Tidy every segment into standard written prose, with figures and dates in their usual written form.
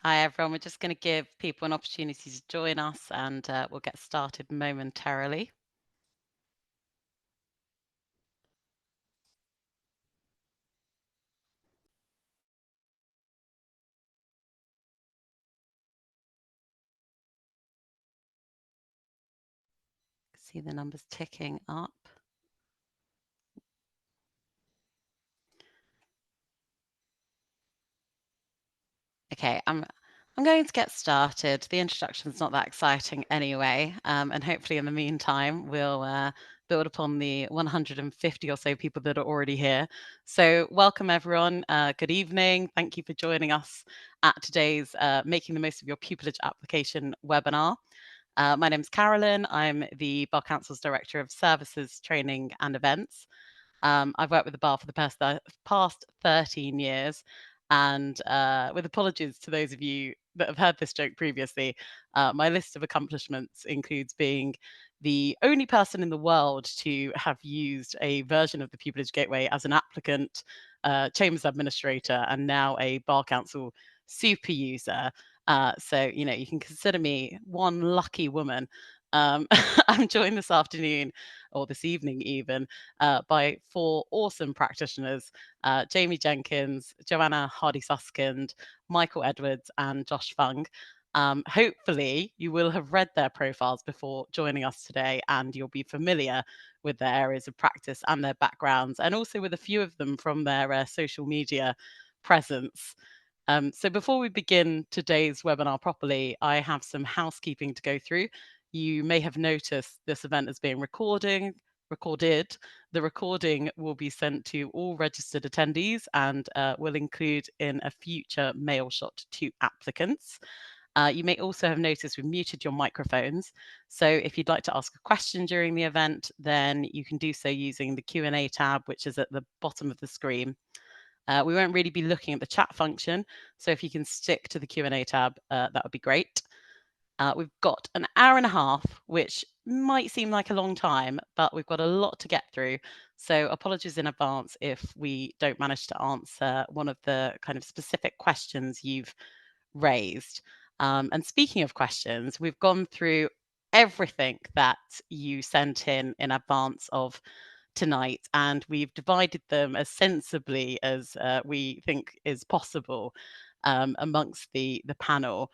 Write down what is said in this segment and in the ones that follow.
Hi, everyone. We're just going to give people an opportunity to join us and we'll get started momentarily. See the numbers ticking up. Okay, I'm going to get started. The introduction's not that exciting anyway, and hopefully in the meantime we'll build upon the 150 or so people that are already here. So welcome everyone. Good evening. Thank you for joining us at today's Making the Most of Your Pupillage Application webinar. My name is Carolyn. I'm the Bar Council's Director of Services, Training and Events. I've worked with the bar for the past 13 years. And with apologies to those of you that have heard this joke previously, my list of accomplishments includes being the only person in the world to have used a version of the Pupillage Gateway as an applicant, Chambers Administrator, and now a Bar Council super user. So, you can consider me one lucky woman. I'm joined this afternoon, or this evening even, by four awesome practitioners, Jamie Jenkins, Joanna Hardy-Suskind, Michael Edwards, and Josh Fung. Hopefully, you will have read their profiles before joining us today, and you'll be familiar with their areas of practice and their backgrounds, and also with a few of them from their social media presence. So before we begin today's webinar properly, I have some housekeeping to go through. You may have noticed this event is being recorded. The recording will be sent to all registered attendees and will include in a future mail shot to applicants. You may also have noticed we've muted your microphones. So if you'd like to ask a question during the event, then you can do so using the Q&A tab, which is at the bottom of the screen. We won't really be looking at the chat function, so if you can stick to the Q&A tab, that would be great. We've got an hour and a half, which might seem like a long time, but we've got a lot to get through. So apologies in advance if we don't manage to answer one of the kind of specific questions you've raised. And speaking of questions, we've gone through everything that you sent in advance of tonight, and we've divided them as sensibly as we think is possible amongst the panel.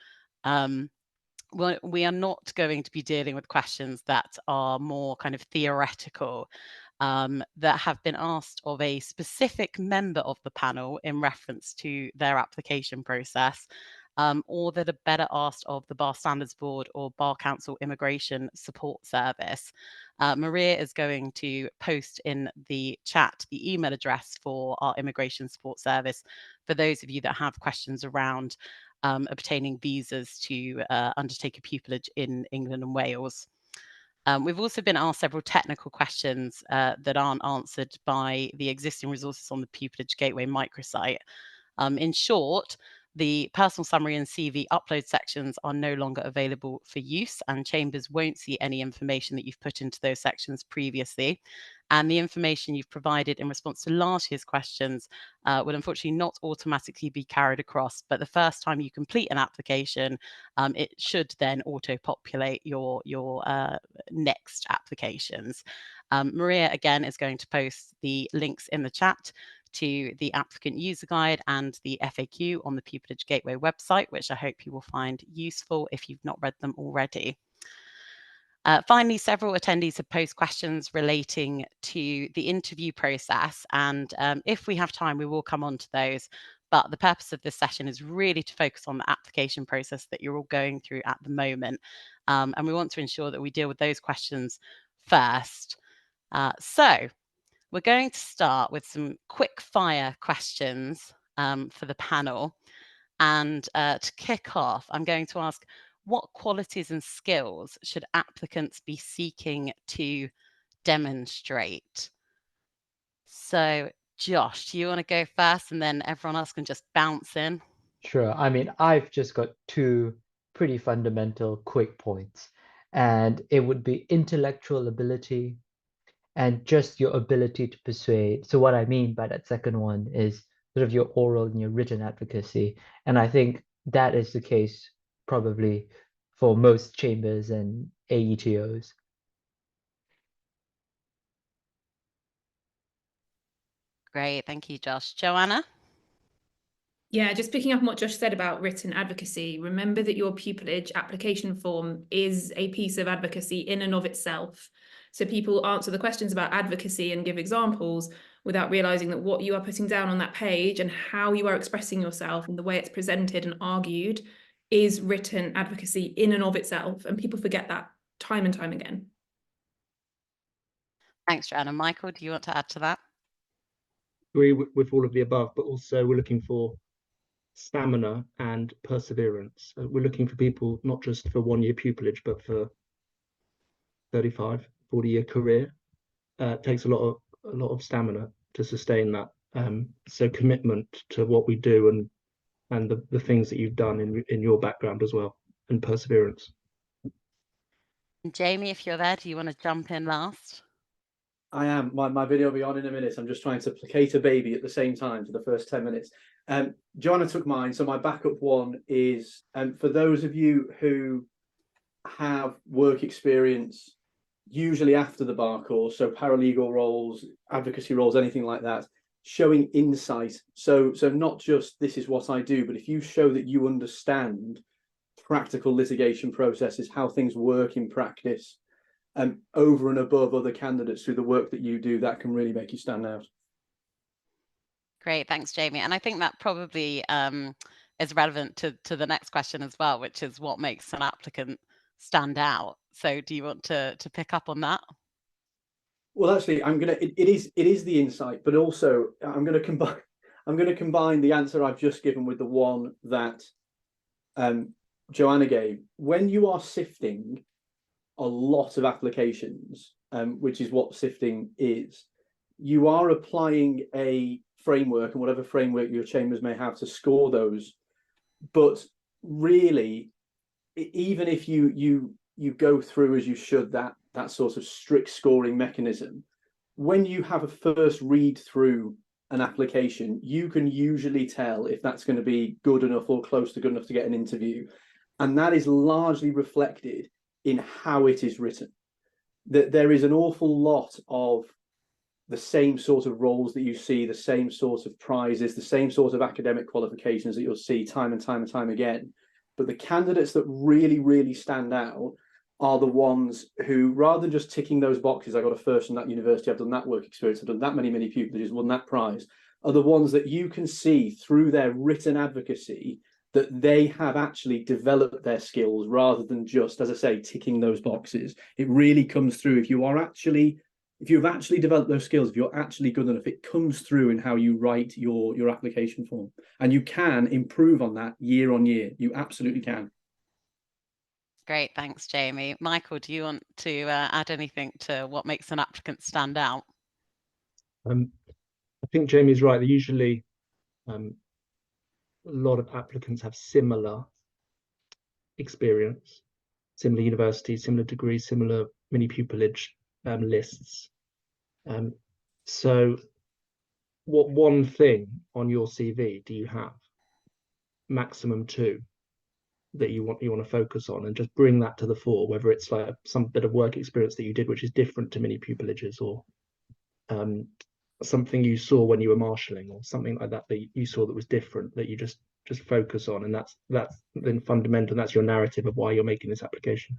We are not going to be dealing with questions that are more kind of theoretical, that have been asked of a specific member of the panel in reference to their application process, or that are better asked of the Bar Standards Board or Bar Council Immigration Support Service. Maria is going to post in the chat the email address for our Immigration Support Service for those of you that have questions around obtaining visas to undertake a pupillage in England and Wales. We've also been asked several technical questions that aren't answered by the existing resources on the Pupillage Gateway microsite. In short, the personal summary and CV upload sections are no longer available for use, and Chambers won't see any information that you've put into those sections previously. And the information you've provided in response to last year's questions will unfortunately not automatically be carried across. But the first time you complete an application, it should then auto-populate your next applications. Maria, again, is going to post the links in the chat to the applicant user guide and the FAQ on the Pupillage Gateway website, which I hope you will find useful if you've not read them already. Finally, several attendees have posed questions relating to the interview process, and if we have time, we will come on to those. But the purpose of this session is really to focus on the application process that you're all going through at the moment. And we want to ensure that we deal with those questions first. So we're going to start with some quick fire questions for the panel. And to kick off, I'm going to ask, what qualities and skills should applicants be seeking to demonstrate? So, Josh, do you want to go first, and then everyone else can just bounce in? Sure. I mean, I've just got two pretty fundamental quick points, and it would be intellectual ability and just your ability to persuade. So what I mean by that second one is sort of your oral and your written advocacy. And I think that is the case probably for most chambers and AETOs. Great, thank you, Josh. Joanna? Yeah, just picking up on what Josh said about written advocacy, remember that your pupillage application form is a piece of advocacy in and of itself. So people answer the questions about advocacy and give examples without realizing that what you are putting down on that page and how you are expressing yourself and the way it's presented and argued is written advocacy in and of itself. And people forget that time and time again. Thanks, Joanna. Michael, do you want to add to that? Agree with all of the above, but also we're looking for stamina and perseverance. We're looking for people not just for 1 year pupillage, but for 35, 40-year career. It takes a lot of stamina to sustain that. So commitment to what we do and the things that you've done in your background as well, and perseverance. Jamie, if you're there, do you want to jump in last? I am. My video will be on in a minute. I'm just trying to placate a baby at the same time for the first 10 minutes. Joanna took mine. So my backup one is for those of you who have work experience, usually after the bar course, so paralegal roles, advocacy roles, anything like that, showing insight. So not just this is what I do, but if you show that you understand practical litigation processes, how things work in practice, over and above other candidates through the work that you do, that can really make you stand out. Great, thanks, Jamie. And I think that probably is relevant to the next question as well, which is what makes an applicant stand out. So do you want to pick up on that? Well, actually, it is the insight, but also I'm going to combine the answer I've just given with the one that Joanna gave. When you are sifting a lot of applications, which is what sifting is, you are applying a framework, and whatever framework your chambers may have to score those. But really, even if you go through as you should that sort of strict scoring mechanism, when you have a first read through an application, you can usually tell if that's going to be good enough or close to good enough to get an interview. And that is largely reflected in how it is written. That there is an awful lot of the same sort of roles that you see, the same sort of prizes, the same sort of academic qualifications that you'll see time and time and time again. But the candidates that really, really stand out are the ones who, rather than just ticking those boxes, I got a first from that university, I've done that work experience, I've done that many pupillages, won that prize, are the ones that you can see through their written advocacy that they have actually developed their skills rather than just, as I say, ticking those boxes. It really comes through. If you've actually developed those skills, if you're actually good enough, it comes through in how you write your application form. And you can improve on that year on year. You absolutely can. Great, thanks, Jamie. Michael, do you want to add anything to what makes an applicant stand out? I think Jamie's right. They usually a lot of applicants have similar experience, similar universities, similar degrees, similar mini pupillage lists. So what one thing on your CV do you have? Maximum two that you want to focus on, and just bring that to the fore, whether it's like some bit of work experience that you did which is different to mini pupillages, or something you saw when you were marshalling, or something like that you saw that was different, that you just focus on, and that's then fundamental, and that's your narrative of why you're making this application.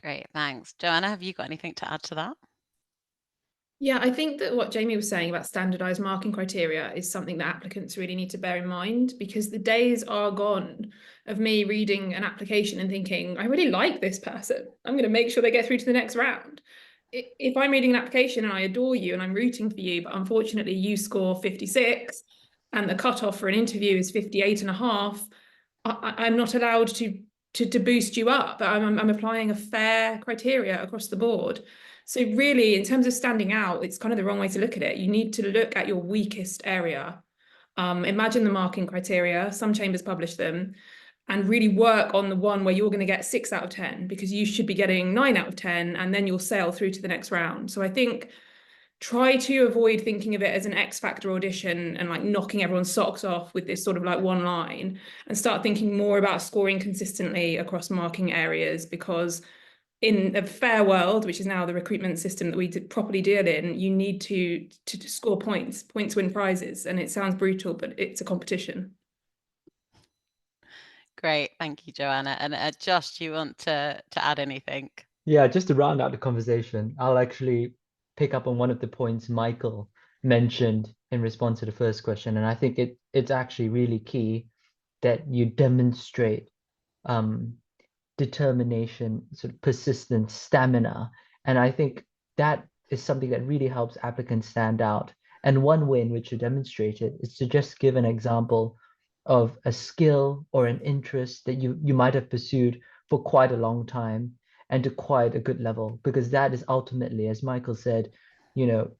Great, thanks. Joanna, have you got anything to add to that? Yeah, I think that what Jamie was saying about standardized marking criteria is something that applicants really need to bear in mind, because the days are gone of me reading an application and thinking, I really like this person, I'm going to make sure they get through to the next round. If I'm reading an application and I adore you and I'm rooting for you, but unfortunately you score 56 and the cutoff for an interview is 58.5, I'm not allowed to boost you up. I'm applying a fair criteria across the board. So really, in terms of standing out, it's kind of the wrong way to look at it. You need to look at your weakest area. Imagine the marking criteria, some chambers publish them, and really work on the one where you're going to get 6 out of 10, because you should be getting 9 out of 10, and then you'll sail through to the next round. So I think try to avoid thinking of it as an X Factor audition and like knocking everyone's socks off with this sort of like one line, and start thinking more about scoring consistently across marking areas, because in a fair world, which is now the recruitment system that we properly deal in, you need to score points. Points win prizes, and it sounds brutal, but it's a competition. Great, thank you, Joanna. And Josh, do you want to add anything? Yeah, just to round out the conversation, I'll actually pick up on one of the points Michael mentioned in response to the first question. And I think it's actually really key that you demonstrate determination, sort of persistence, stamina. And I think that is something that really helps applicants stand out. And one way in which you demonstrate it is to just give an example of a skill or an interest that you might have pursued for quite a long time and to quite a good level, because that is ultimately, as Michael said, you know,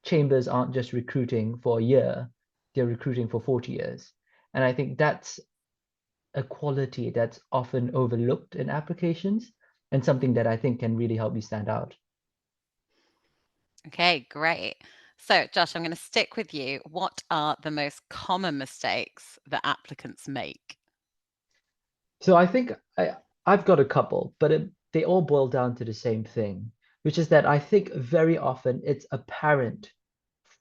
chambers aren't just recruiting for a year, they're recruiting for 40 years. And I think that's a quality that's often overlooked in applications and something that I think can really help you stand out. Okay, great. So, Josh, I'm going to stick with you. What are the most common mistakes that applicants make? So I think I've got a couple, but they all boil down to the same thing, which is that I think very often it's apparent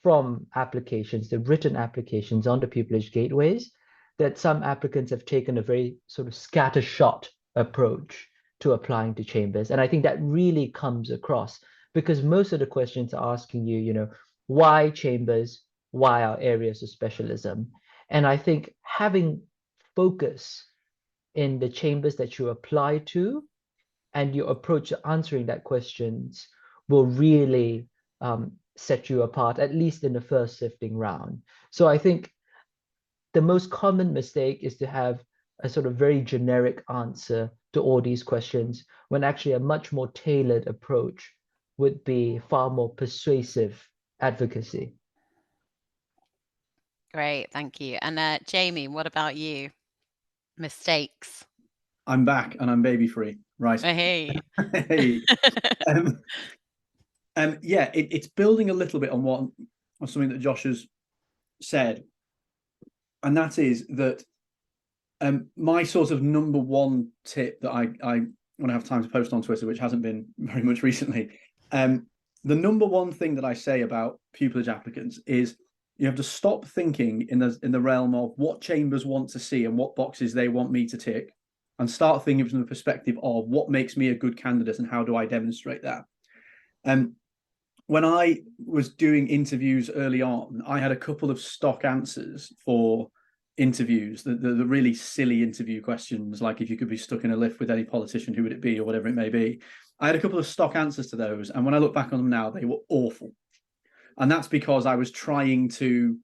from applications, the written applications on the pupillage gateways, that some applicants have taken a very sort of scattershot approach to applying to chambers. And I think that really comes across because most of the questions are asking you, you know, why chambers, why our areas of specialism? And I think having focus in the chambers that you apply to and your approach to answering that questions will really set you apart, at least in the first sifting round. So I think the most common mistake is to have a sort of very generic answer to all these questions, when actually a much more tailored approach would be far more persuasive advocacy. Great, thank you. And Jamie, what about you? Mistakes. I'm back and I'm baby free. Right. Hey. Hey. Yeah, it's building a little bit on something that Josh has said, and that is that my sort of number one tip that I want to have time to post on Twitter, which hasn't been very much recently. The number one thing that I say about pupillage applicants is you have to stop thinking in the realm of what chambers want to see and what boxes they want me to tick, and start thinking from the perspective of what makes me a good candidate and how do I demonstrate that. When I was doing interviews early on, I had a couple of stock answers for interviews, the really silly interview questions, like if you could be stuck in a lift with any politician, who would it be, or whatever it may be. I had a couple of stock answers to those, and when I look back on them now, they were awful. And that's because I was trying to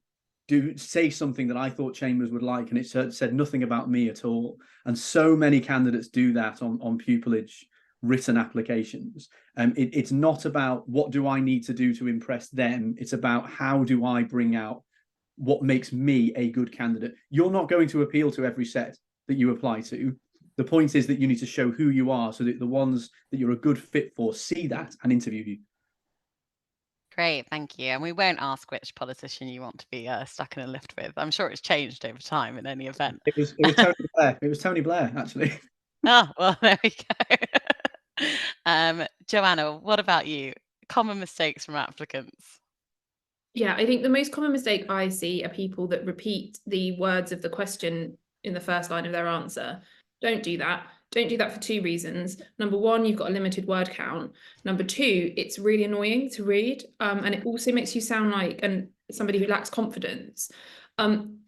say something that I thought chambers would like, and it said nothing about me at all. And so many candidates do that on pupillage written applications. It's not about what do I need to do to impress them. It's about how do I bring out what makes me a good candidate. You're not going to appeal to every set that you apply to. The point is that you need to show who you are so that the ones that you're a good fit for see that and interview you. Great, thank you. And we won't ask which politician you want to be stuck in a lift with. I'm sure it's changed over time in any event. It was Tony Blair. It was Tony Blair, actually. Oh, well, there we go. Joanna, what about you? Common mistakes from applicants? Yeah, I think the most common mistake I see are people that repeat the words of the question in the first line of their answer. Don't do that. Don't do that for two reasons. Number one, you've got a limited word count. Number two, it's really annoying to read. And it also makes you sound like somebody who lacks confidence.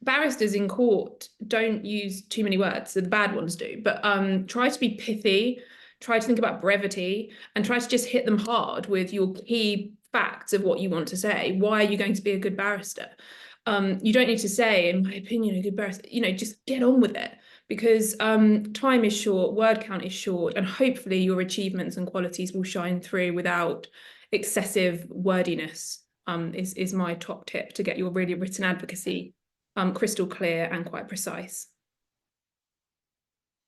Barristers in court don't use too many words, so the bad ones do, but try to be pithy, try to think about brevity, and try to just hit them hard with your key facts of what you want to say. Why are you going to be a good barrister? You don't need to say, in my opinion, a good barrister, just get on with it, because time is short, word count is short, and hopefully your achievements and qualities will shine through without excessive wordiness. Is my top tip to get your really written advocacy crystal clear and quite precise.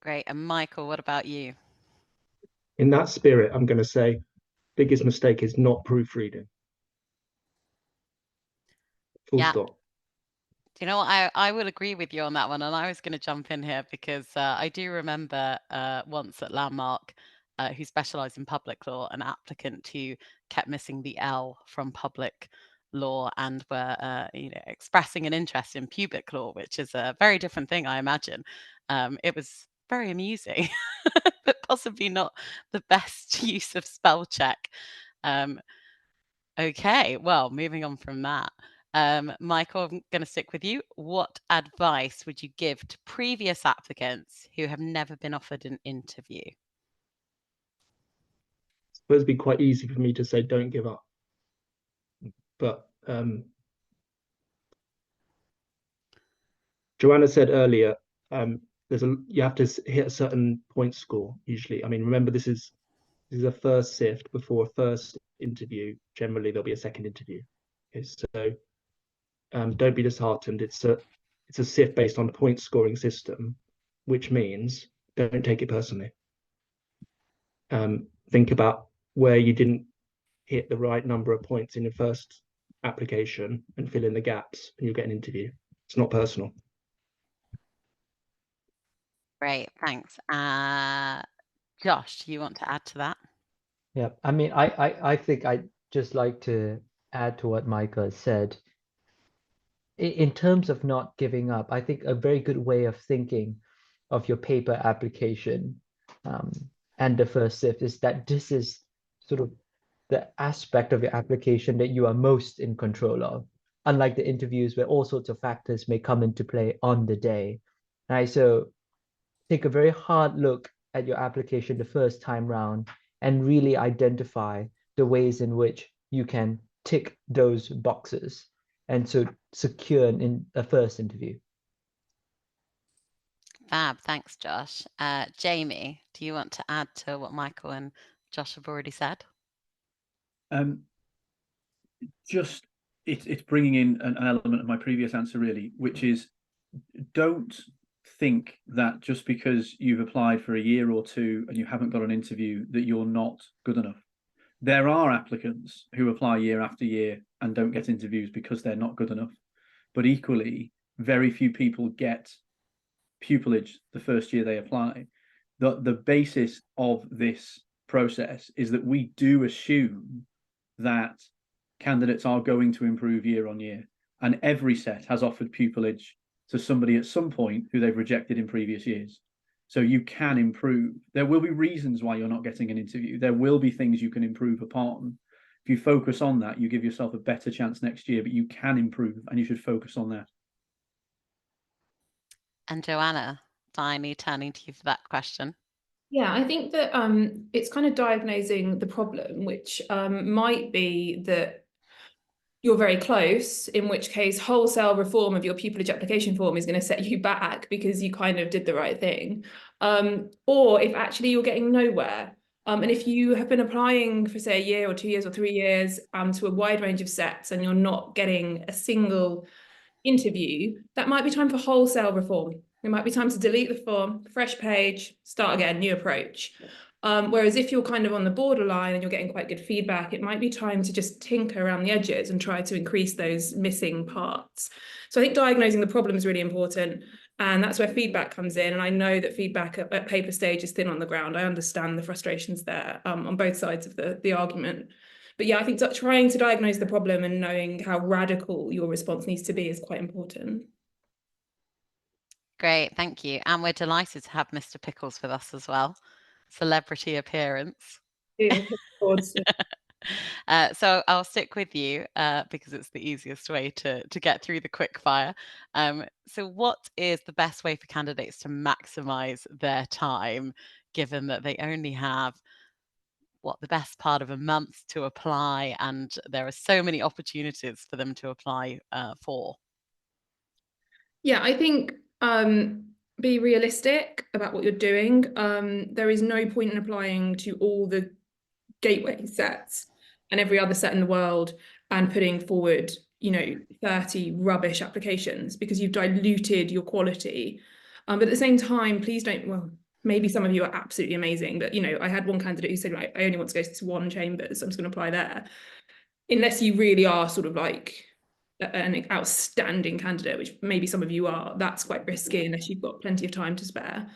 Great. And Michael, what about you? In that spirit, I'm going to say biggest mistake is not proofreading. Full Yeah. stop. Do you know what? I will agree with you on that one. And I was going to jump in here because I do remember once at Landmark, who specialised in public law, an applicant who kept missing the L from public law and were expressing an interest in pubic law, which is a very different thing, I imagine. It was very amusing, but possibly not the best use of spell check. Okay, well, moving on from that. Michael, I'm going to stick with you. What advice would you give to previous applicants who have never been offered an interview? But it'd be quite easy for me to say, don't give up. But Joanna said earlier, you have to hit a certain point score usually. I mean, remember this is a first sift before a first interview. Generally, there'll be a second interview. Okay, so don't be disheartened. It's a sift based on a point scoring system, which means don't take it personally. Think about where you didn't hit the right number of points in your first application and fill in the gaps, and you'll get an interview. It's not personal. Great, thanks. Josh, do you want to add to that? Yeah, I mean, I think I'd just like to add to what Micah said. In terms of not giving up, I think a very good way of thinking of your paper application and the first sift is that this is sort of the aspect of your application that you are most in control of, unlike the interviews where all sorts of factors may come into play on the day. Right? So take a very hard look at your application the first time round and really identify the ways in which you can tick those boxes and so secure a first interview. Fab, thanks, Josh. Jamie, do you want to add to what Michael and Josh have already said? Just it's bringing in an element of my previous answer really, which is don't think that just because you've applied for a year or two and you haven't got an interview that you're not good enough. There are applicants who apply year after year and don't get interviews because they're not good enough. But equally, very few people get pupillage the first year they apply. The basis of this process is that we do assume that candidates are going to improve year on year. And every set has offered pupillage to somebody at some point who they've rejected in previous years. So you can improve. There will be reasons why you're not getting an interview. There will be things you can improve upon. If you focus on that, you give yourself a better chance next year, but you can improve and you should focus on that. And Joanna, finally turning to you for that question. Yeah, I think that it's kind of diagnosing the problem, which might be that you're very close, in which case wholesale reform of your pupillage application form is going to set you back because you kind of did the right thing. Or if actually you're getting nowhere. And if you have been applying for, say, a year or 2 years or 3 years to a wide range of sets and you're not getting a single interview, that might be time for wholesale reform. It might be time to delete the form, fresh page, start again, new approach. Whereas if you're kind of on the borderline and you're getting quite good feedback, it might be time to just tinker around the edges and try to increase those missing parts. So I think diagnosing the problem is really important. And that's where feedback comes in. And I know that feedback at paper stage is thin on the ground. I understand the frustrations there on both sides of the argument. But yeah, I think trying to diagnose the problem and knowing how radical your response needs to be is quite important. Great, thank you. And we're delighted to have Mr. Pickles with us as well. Celebrity appearance. So I'll stick with you because it's the easiest way to get through the quick fire. So what is the best way for candidates to maximize their time, given that they only have the best part of a month to apply and there are so many opportunities for them to apply for? Yeah, I think be realistic about what you're doing. There is no point in applying to all the gateway sets and every other set in the world and putting forward 30 rubbish applications because you've diluted your quality. But at the same time, please don't, well, maybe some of you are absolutely amazing, but I had one candidate who said, right, I only want to go to one chambers, I'm just going to apply there. Unless you really are sort of like an outstanding candidate, which maybe some of you are, that's quite risky unless you've got plenty of time to spare.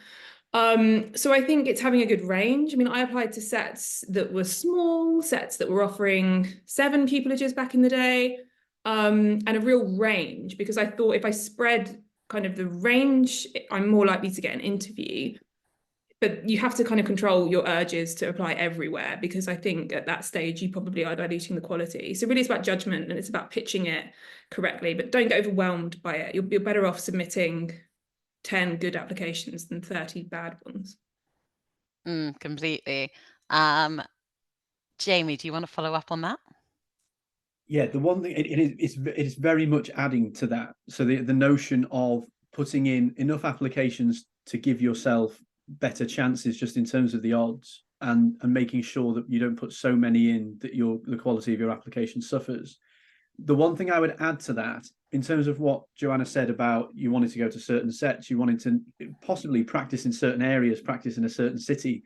So I think it's having a good range. I mean, I applied to sets that were small, sets that were offering 7 pupilages back in the day, and a real range, because I thought if I spread kind of the range, I'm more likely to get an interview. But you have to kind of control your urges to apply everywhere, because I think at that stage you probably are diluting the quality. So really it's about judgment and it's about pitching it correctly, but don't get overwhelmed by it. You're better off submitting 10 good applications than 30 bad ones. Completely. Jamie, do you want to follow up on that? Yeah, the one thing it is very much adding to that. So the notion of putting in enough applications to give yourself better chances just in terms of the odds, and making sure that you don't put so many in that the quality of your application suffers. The one thing I would add to that, in terms of what Joanna said about you wanted to go to certain sets, you wanted to possibly practice in certain areas, practice in a certain city.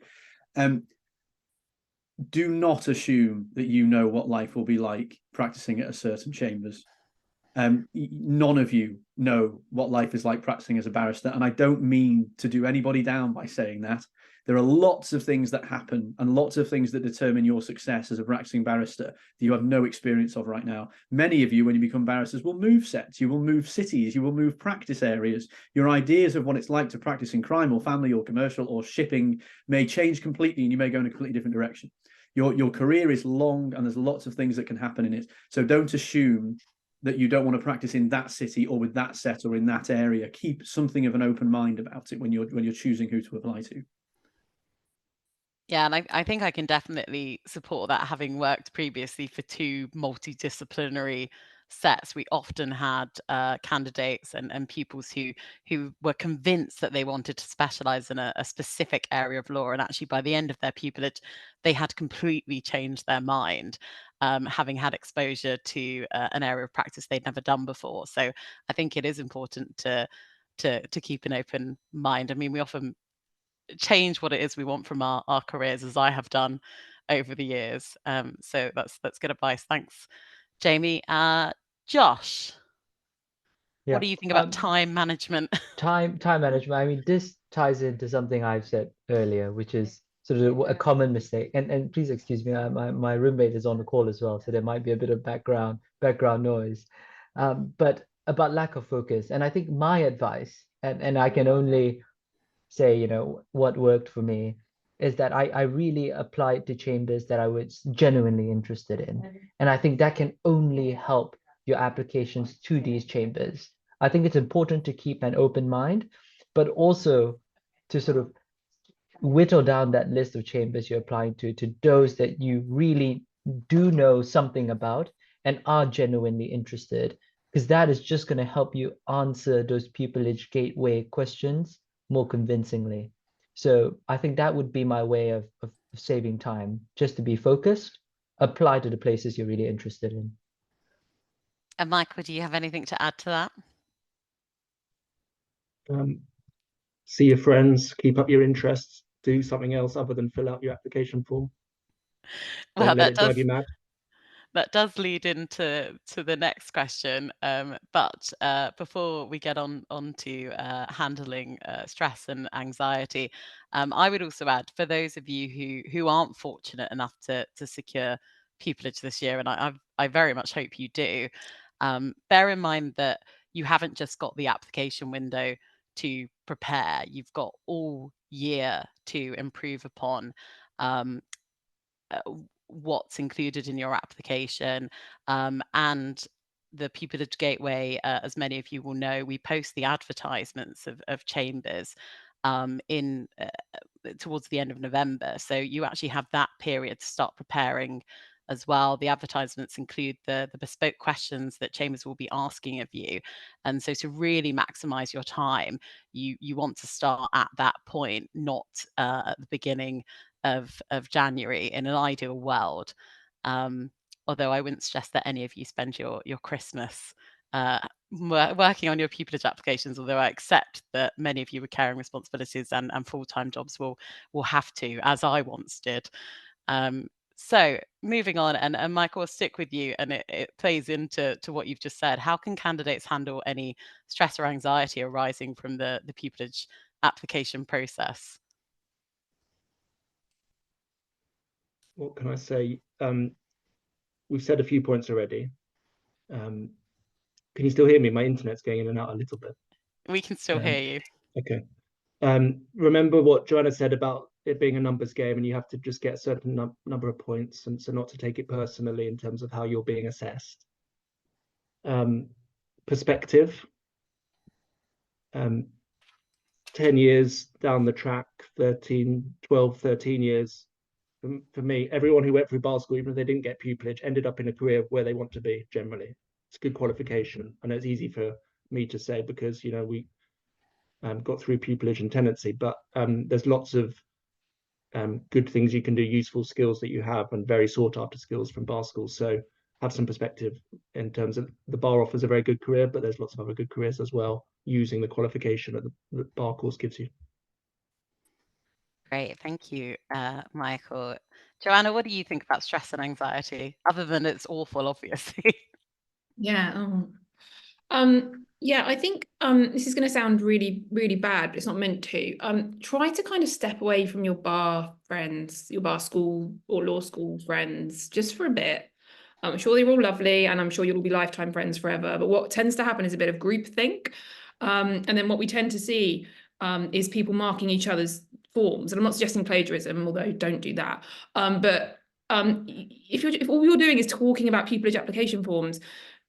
Do not assume that you know what life will be like practicing at a certain chambers. None of you know what life is like practicing as a barrister, and I don't mean to do anybody down by saying that. There are lots of things that happen and lots of things that determine your success as a practicing barrister that you have no experience of right now. Many of you, when you become barristers, will move sets, you will move cities, you will move practice areas. Your ideas of what it's like to practice in crime or family or commercial or shipping may change completely, and you may go in a completely different direction. Your career is long and there's lots of things that can happen in it. So don't assume that you don't want to practice in that city or with that set or in that area. Keep something of an open mind about it when you're choosing who to apply to. Yeah, and I think I can definitely support that, having worked previously for 2 multidisciplinary sets. We often had candidates and pupils who were convinced that they wanted to specialize in a specific area of law, and actually by the end of their pupillage they had completely changed their mind, having had exposure to an area of practice they'd never done before. So I think it is important to keep an open mind. I mean, we often change what it is we want from our careers, as I have done over the years. So that's good advice. Thanks, Jamie. Josh, what do you think about time management? Time management. I mean, this ties into something I've said earlier, which is sort of a common mistake. And please excuse me, my roommate is on the call as well, so there might be a bit of background noise. But about lack of focus. And I think my advice, and I can only say, you know, what worked for me, is that I really applied to chambers that I was genuinely interested in. And I think that can only help your applications to these chambers. I think it's important to keep an open mind, but also to sort of whittle down that list of chambers you're applying to those that you really do know something about and are genuinely interested, because that is just going to help you answer those Pupillage Gateway questions more convincingly. So I think that would be my way of saving time, just to be focused, apply to the places you're really interested in. And Michael, do you have anything to add to that? See your friends, keep up your interests, do something else other than fill out your application form. Well, Don't let it drive you mad. That does lead into the next question. But before we get on to handling stress and anxiety, I would also add, for those of you who aren't fortunate enough to secure pupillage this year, and I very much hope you do, bear in mind that you haven't just got the application window to prepare. You've got all year to improve upon what's included in your application, and the Pupillage Gateway, as many of you will know, we post the advertisements of chambers in towards the end of November. So you actually have that period to start preparing as well. The advertisements include the bespoke questions that chambers will be asking of you. And so to really maximize your time, you want to start at that point, not at the beginning of January in an ideal world. Although I wouldn't suggest that any of you spend your Christmas working on your pupillage applications, although I accept that many of you with caring responsibilities and full-time jobs will have to, as I once did. So moving on, and Michael, I'll stick with you, and it plays into what you've just said. How can candidates handle any stress or anxiety arising from the pupillage application process? What can I say? We've said a few points already. Can you still hear me? My internet's going in and out a little bit. We can still hear you. Okay. Remember what Joanna said about it being a numbers game, and you have to just get a certain number of points, and so not to take it personally in terms of how you're being assessed. Perspective. 10 years down the track, 13 years, for me, everyone who went through bar school, even if they didn't get pupillage, ended up in a career where they want to be generally. It's a good qualification. I know it's easy for me to say because, you know, we got through pupillage and tenancy, but there's lots of good things you can do, useful skills that you have, and very sought after skills from bar school. So have some perspective in terms of the bar offers a very good career, but there's lots of other good careers as well using the qualification that the bar course gives you. Great, thank you, Michael. Joanna, what do you think about stress and anxiety, other than it's awful, obviously? Yeah. Yeah, I think this is going to sound really, really bad, but it's not meant to. Try to kind of step away from your bar friends, your bar school or law school friends, just for a bit. I'm sure they're all lovely, and I'm sure you'll all be lifetime friends forever. But what tends to happen is a bit of groupthink, and then what we tend to see is people marking each other's forms. And I'm not suggesting plagiarism, although don't do that. But if all you're doing is talking about pupillage application forms,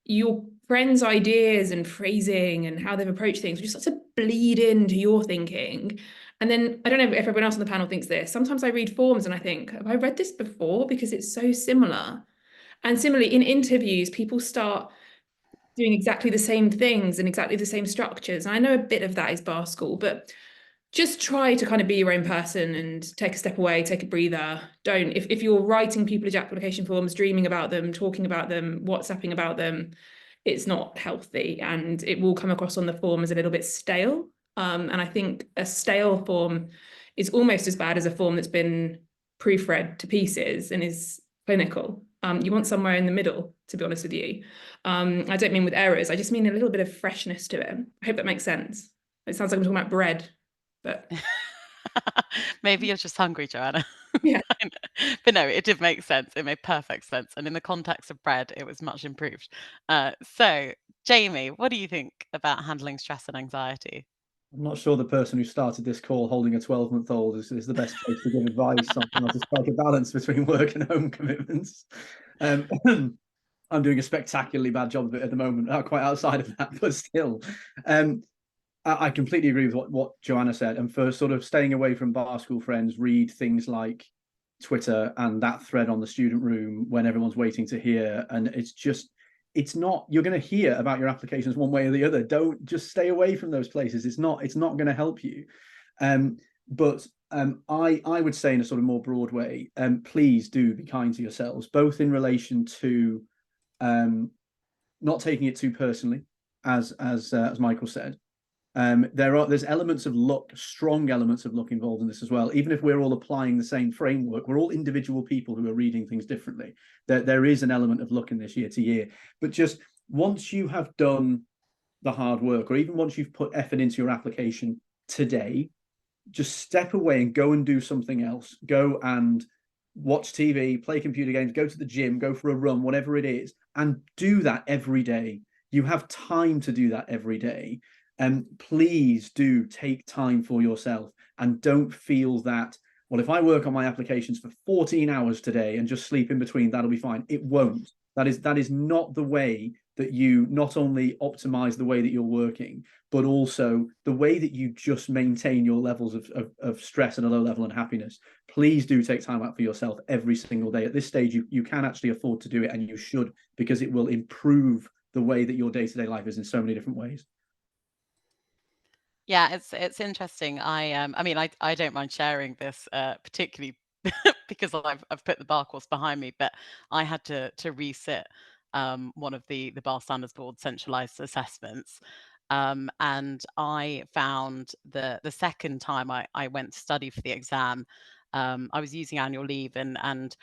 your friends' ideas and phrasing and how they've approached things just start to bleed into your thinking. And then I don't know if everyone else on the panel thinks this. Sometimes I read forms and I think, have I read this before? Because it's so similar. And similarly, in interviews, people start doing exactly the same things and exactly the same structures. And I know a bit of that is bar school, but just try to kind of be your own person and take a step away, take a breather. Don't, if you're writing pupillage application forms, dreaming about them, talking about them, WhatsApping about them, it's not healthy, and it will come across on the form as a little bit stale. And I think a stale form is almost as bad as a form that's been proofread to pieces and is clinical. You want somewhere in the middle, to be honest with you. I don't mean with errors, I just mean a little bit of freshness to it. I hope that makes sense. It sounds like I'm talking about bread. But maybe you're just hungry, Joanna. Yeah. But no, it did make sense. It made perfect sense. And in the context of bread, it was much improved. So, Jamie, what do you think about handling stress and anxiety? I'm not sure the person who started this call holding a 12-month-old is the best place to give advice on how to strike a balance between work and home commitments. I'm doing a spectacularly bad job of it at the moment, quite outside of that, but still. I completely agree with what Joanna said. And for sort of staying away from bar school friends, read things like Twitter and that thread on the student room when everyone's waiting to hear. And it's not, you're going to hear about your applications one way or the other. Don't just stay away from those places. It's not going to help you. But I would say in a sort of more broad way, please do be kind to yourselves, both in relation to not taking it too personally, as Michael said. There's elements of luck, strong elements of luck involved in this as well. Even if we're all applying the same framework, we're all individual people who are reading things differently. There is an element of luck in this year to year. But just once you have done the hard work, or even once you've put effort into your application today, just step away and go and do something else. Go and watch TV, play computer games, go to the gym, go for a run, whatever it is, and do that every day. You have time to do that every day. And please do take time for yourself, and don't feel that, well, if I work on my applications for 14 hours today and just sleep in between, that'll be fine. It won't. That is not the way that you not only optimize the way that you're working, but also the way that you just maintain your levels of stress and a low level and happiness. Please do take time out for yourself every single day. At this stage, you can actually afford to do it, and you should, because it will improve the way that your day-to-day life is in so many different ways. Yeah, it's interesting. I mean, I don't mind sharing this, particularly because I've put the bar course behind me, but I had to resit one of the Bar Standards Board centralized assessments. And I found the second time I went to study for the exam, I was using annual leave, and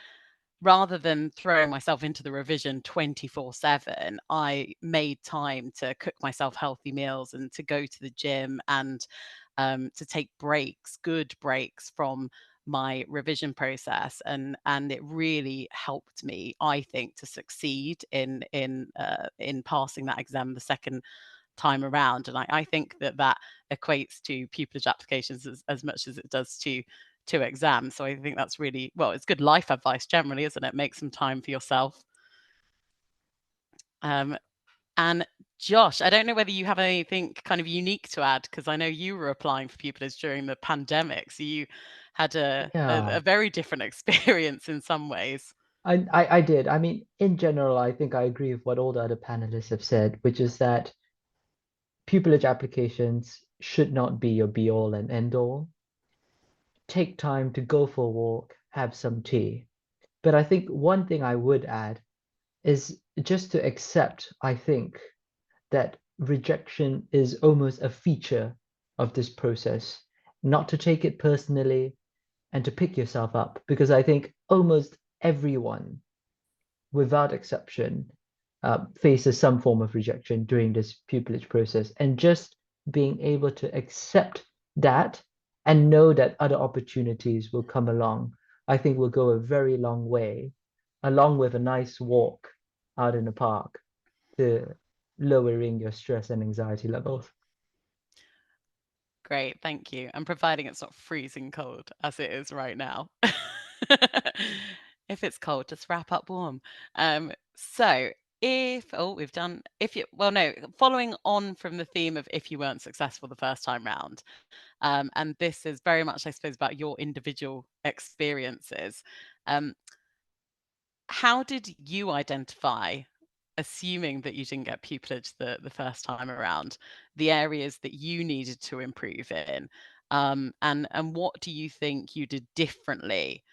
rather than throwing myself into the revision 24/7, I made time to cook myself healthy meals and to go to the gym and to take breaks, good breaks from my revision process, and it really helped me, I think, to succeed in passing that exam the second time around. And I think that equates to pupillage applications as much as it does to exams. So I think that's really, well, it's good life advice generally, isn't it? Make some time for yourself. And Josh, I don't know whether you have anything kind of unique to add, because I know you were applying for pupillage during the pandemic, so you had a very different experience in some ways. I did. I mean, in general, I think I agree with what all the other panelists have said, which is that pupillage applications should not be your be all and end all. Take time to go for a walk, have some tea. But I think one thing I would add is just to accept, I think, that rejection is almost a feature of this process, not to take it personally and to pick yourself up, because I think almost everyone, without exception, faces some form of rejection during this pupillage process. And just being able to accept that and know that other opportunities will come along, I think will go a very long way, along with a nice walk out in the park, to lowering your stress and anxiety levels. Great, thank you. And providing it's not freezing cold as it is right now. If it's cold, just wrap up warm. So we've done, following on from the theme of if you weren't successful the first time round, and this is very much, I suppose, about your individual experiences. How did you identify, assuming that you didn't get pupillage the first time around, the areas that you needed to improve in? And what do you think you did differently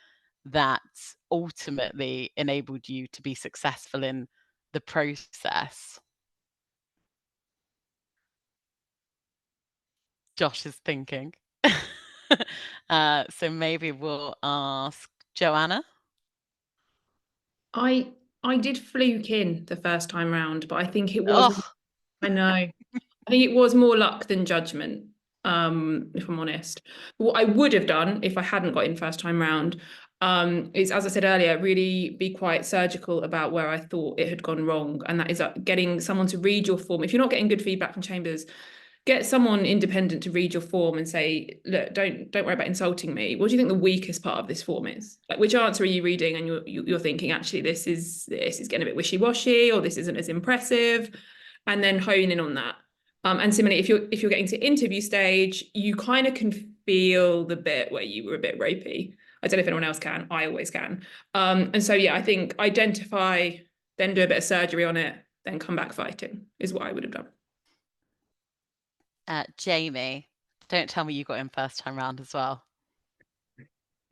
that ultimately enabled you to be successful in the process? Josh is thinking. So maybe we'll ask Joanna. I did fluke in the first time round, but I think it was, Oh, I know, I think it was more luck than judgment, if I'm honest. What I would have done if I hadn't got in first time round, is, as I said earlier, really be quite surgical about where I thought it had gone wrong. And that is getting someone to read your form. If you're not getting good feedback from chambers, get someone independent to read your form and say, look, don't worry about insulting me. What do you think the weakest part of this form is? Like, which answer are you reading and you're thinking, actually, this is getting a bit wishy-washy, or this isn't as impressive, and then hone in on that. And similarly, if you're getting to interview stage, you kind of can feel the bit where you were a bit ropey. I don't know if anyone else can. I always can. And so, yeah, I think identify, then do a bit of surgery on it, then come back fighting is what I would have done. Jamie, don't tell me you got in first time round as well.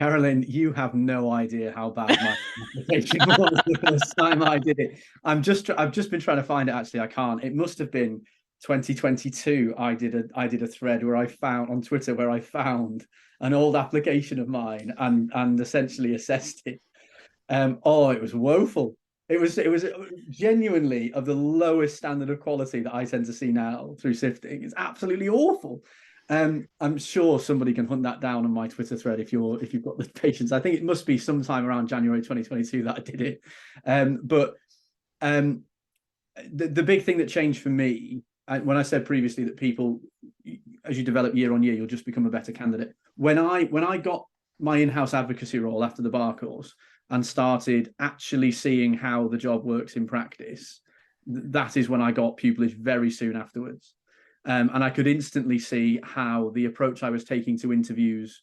Carolyn, you have no idea how bad my application was the first time I did it. I've just been trying to find it. Actually, I can't. It must have been 2022. I did a thread where I found on Twitter where I found an old application of mine and essentially assessed it. It was woeful. It was genuinely of the lowest standard of quality that I tend to see now through sifting. It's absolutely awful. I'm sure somebody can hunt that down on my Twitter thread if you've got the patience. I think it must be sometime around January 2022 that I did it. The big thing that changed for me, when I said previously that people, as you develop year on year, you'll just become a better candidate. When I got my in-house advocacy role after the bar course and started actually seeing how the job works in practice, that is when I got pupillage very soon afterwards. And I could instantly see how the approach I was taking to interviews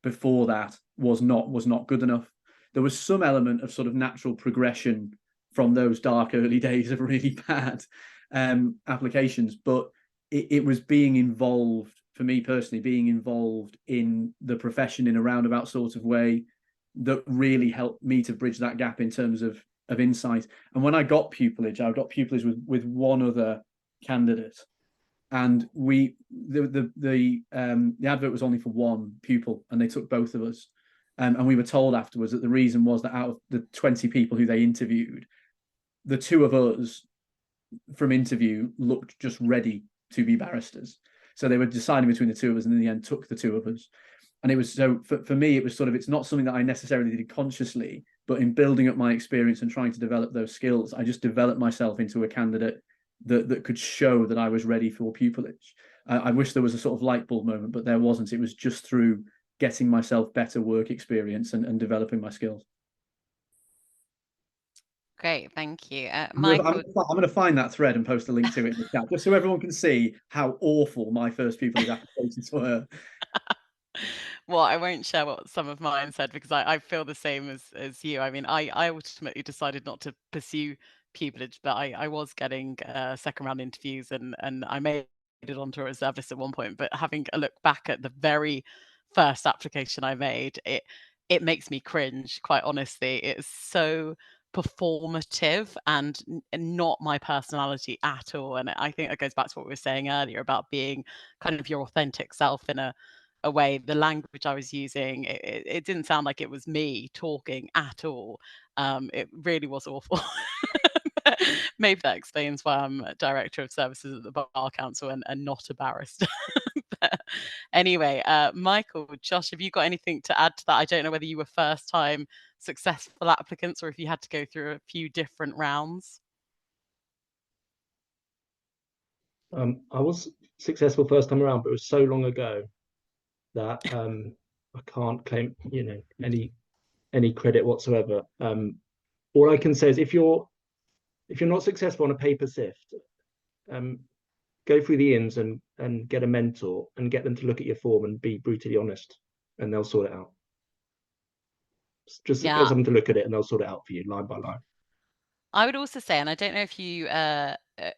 before that was not good enough. There was some element of sort of natural progression from those dark early days of really bad applications, but it was being involved, for me personally, being involved in the profession in a roundabout sort of way that really helped me to bridge that gap in terms of insight. And when I got pupillage with one other candidate. And the advert was only for one pupil, and they took both of us. And we were told afterwards that the reason was that out of the 20 people who they interviewed, the two of us from interview looked just ready to be barristers. So they were deciding between the two of us, and in the end took the two of us. And it was, so for me, it was sort of, it's not something that I necessarily did consciously, but in building up my experience and trying to develop those skills, I just developed myself into a candidate that could show that I was ready for pupillage. I wish there was a sort of light bulb moment, but there wasn't. It was just through getting myself better work experience and developing my skills. Great, thank you. I'm Michael, going to find that thread and post a link to it in the chat, just so everyone can see how awful my first pupillage applications were. well, I won't share what some of mine said because I feel the same as you. I mean, I ultimately decided not to pursue pupillage, but I was getting second round interviews and I made it onto a reserve list at one point. But having a look back at the very first application I made, it makes me cringe, quite honestly. It's so performative and not my personality at all. And I think that goes back to what we were saying earlier about being kind of your authentic self in a way. The language I was using, it didn't sound like it was me talking at all. It really was awful. Maybe that explains why I'm a director of services at the Bar Council and not a barrister. But anyway, Michael, Josh, have you got anything to add to that? I don't know whether you were first time successful applicants or if you had to go through a few different rounds. I was successful first time around, but it was so long ago that I can't claim, any credit whatsoever. All I can say is if you're not successful on a paper sift, go through the ins and get a mentor and get them to look at your form and be brutally honest, and they'll sort it out. Just get someone to look at it and they'll sort it out for you line by line. I would also say, and I don't know if you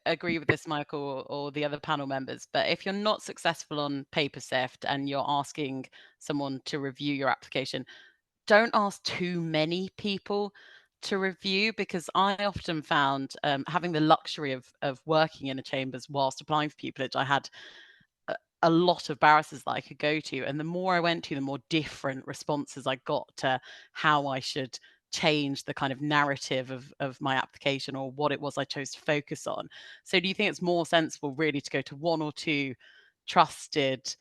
agree with this, Michael, or the other panel members, but if you're not successful on paper sift and you're asking someone to review your application, don't ask too many people to review, because I often found, having the luxury of working in a chambers whilst applying for pupillage, I had a lot of barristers that I could go to, and the more I went to, the more different responses I got to how I should change the kind of narrative of my application or what it was I chose to focus on. So do you think it's more sensible really to go to one or two trusted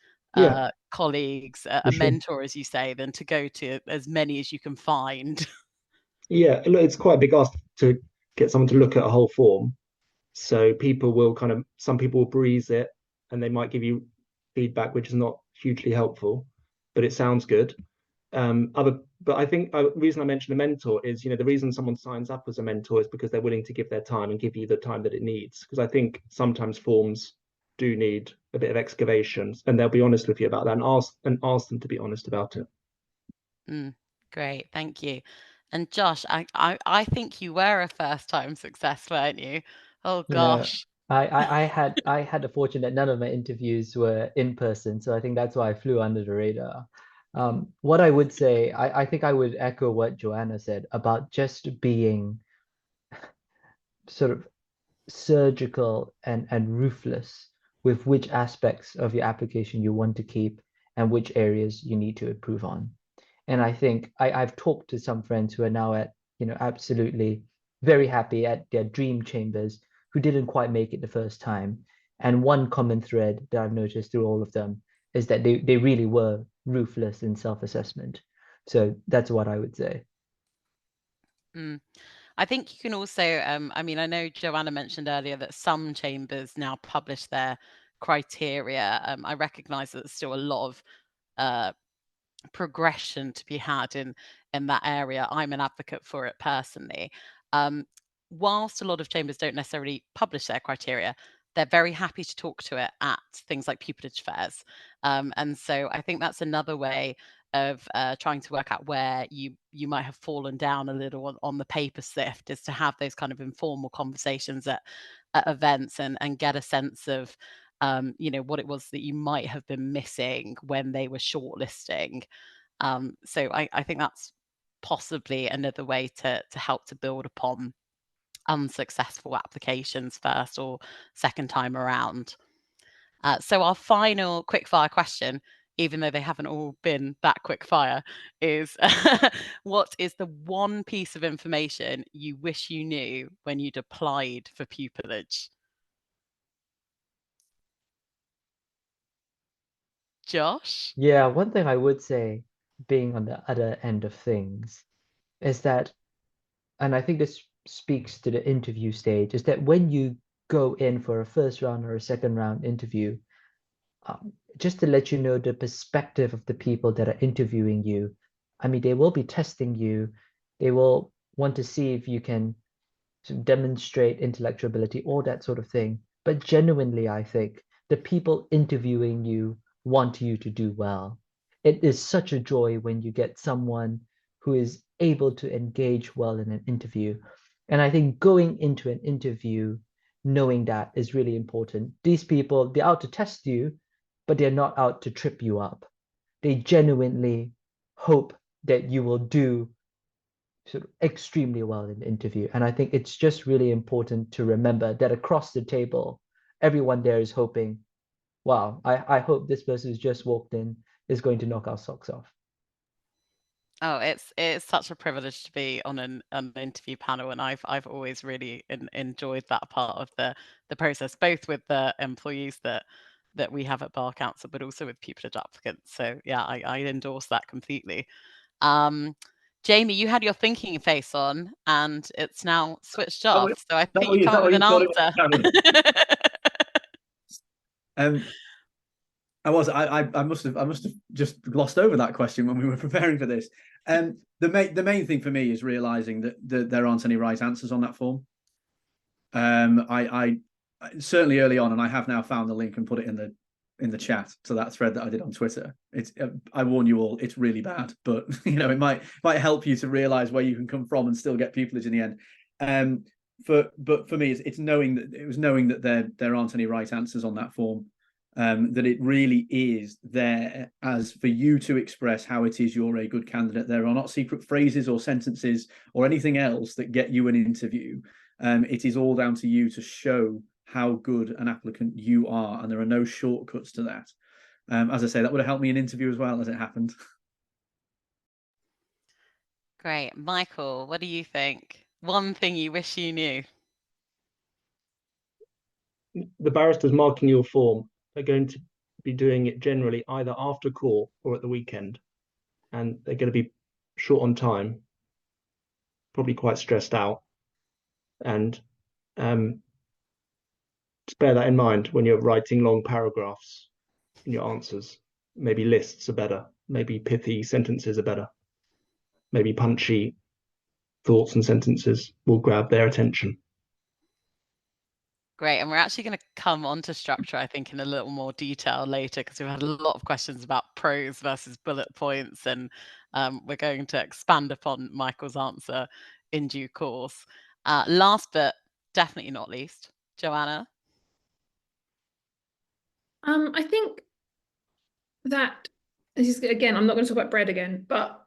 colleagues, a mentor, as you say, than to go to as many as you can find? Yeah, it's quite a big ask to get someone to look at a whole form. So people will some people will breeze it and they might give you feedback which is not hugely helpful, but it sounds good. But I think the reason I mentioned a mentor is, the reason someone signs up as a mentor is because they're willing to give their time and give you the time that it needs. Because I think sometimes forms do need a bit of excavation, and they'll be honest with you about that and ask them to be honest about it. Great, thank you. And Josh, I think you were a first time success, weren't you? Oh gosh. I had the fortune that none of my interviews were in person, so I think that's why I flew under the radar. What I would say, I think I would echo what Joanna said about just being sort of surgical and ruthless with which aspects of your application you want to keep and which areas you need to improve on. And I think I've talked to some friends who are now at, absolutely very happy at their dream chambers who didn't quite make it the first time. And one common thread that I've noticed through all of them is that they really were ruthless in self-assessment. So that's what I would say. I think you can also, I mean, I know Joanna mentioned earlier that some chambers now publish their criteria. I recognise that there's still a lot of progression to be had in that area. I'm an advocate for it personally. Whilst a lot of chambers don't necessarily publish their criteria, they're very happy to talk to it at things like pupillage fairs. And so I think that's another way of trying to work out where you might have fallen down a little on the paper sift, is to have those kind of informal conversations at events and get a sense of what it was that you might have been missing when they were shortlisting. So I think that's possibly another way to help to build upon unsuccessful applications first or second time around. So our final quickfire question even though they haven't all been that quick fire, is what is the one piece of information you wish you knew when you'd applied for pupillage? Josh? Yeah, one thing I would say, being on the other end of things, is that, and I think this speaks to the interview stage, is that when you go in for a first round or a second round interview, just to let you know the perspective of the people that are interviewing you. I mean, they will be testing you. They will want to see if you can sort of demonstrate intellectual ability, all that sort of thing. But genuinely, I think the people interviewing you want you to do well. It is such a joy when you get someone who is able to engage well in an interview. And I think going into an interview knowing that is really important. These people, they're out to test you, but they're not out to trip you up. They genuinely hope that you will do sort of extremely well in the interview. And I think it's just really important to remember that across the table, everyone there is hoping, wow, I hope this person who's just walked in is going to knock our socks off. Oh, it's such a privilege to be on an interview panel, and I've always really enjoyed that part of the process, both with the employees that we have at Bar Council, but also with pupillage applicants. So yeah, I endorse that completely. Jamie, you had your thinking face on, and it's now switched off. So I think you come up with an answer. I must have just glossed over that question when we were preparing for this. The main thing for me is realizing that there aren't any right answers on that form. I certainly early on, and I have now found the link and put it in the chat to that thread that I did on Twitter. It's I warn you all, it's really bad, but it might help you to realize where you can come from and still get pupillage in the end. But for me, it's knowing that there aren't any right answers on that form. That it really is there as for you to express how it is you're a good candidate. There are not secret phrases or sentences or anything else that get you an interview. It is all down to you to show how good an applicant you are, and there are no shortcuts to that. As I say, that would have helped me in interview as well, as it happened. Great. Michael, what do you think? One thing you wish you knew? The barristers marking your form are going to be doing it generally either after court or at the weekend, and they're going to be short on time, probably quite stressed out, and just bear that in mind when you're writing long paragraphs in your answers. Maybe lists are better, maybe pithy sentences are better, maybe punchy thoughts and sentences will grab their attention. Great. And we're actually going to come on to structure, I think, in a little more detail later, because we've had a lot of questions about prose versus bullet points, and we're going to expand upon Michael's answer in due course. Last but definitely not least, Joanna. I think that this is, again, I'm not going to talk about bread again, but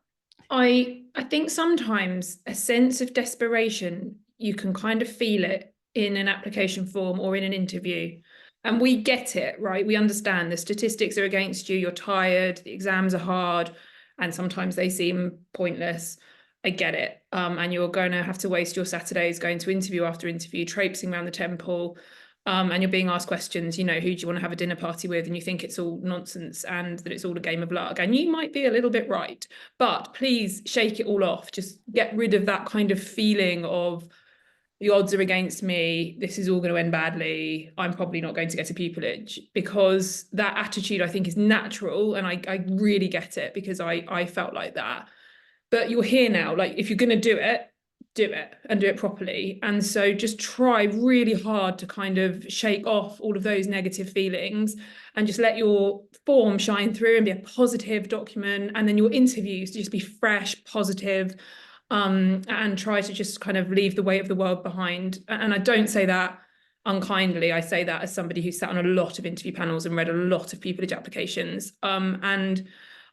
I think sometimes a sense of desperation, you can kind of feel it in an application form or in an interview. And we get it, right? We understand the statistics are against you, you're tired, the exams are hard, and sometimes they seem pointless. I get it. And you're going to have to waste your Saturdays going to interview after interview, traipsing around the temple. And you're being asked questions, who do you want to have a dinner party with? And you think it's all nonsense and that it's all a game of luck. And you might be a little bit right, but please shake it all off. Just get rid of that kind of feeling of the odds are against me. This is all going to end badly. I'm probably not going to get a pupillage, because that attitude, I think, is natural. And I really get it, because I felt like that. But you're here now. Like, if you're going to do it and do it properly. And so just try really hard to kind of shake off all of those negative feelings and just let your form shine through and be a positive document. And then your interviews to just be fresh, positive, and try to just kind of leave the weight of the world behind. And I don't say that unkindly. I say that as somebody who sat on a lot of interview panels and read a lot of pupillage applications. And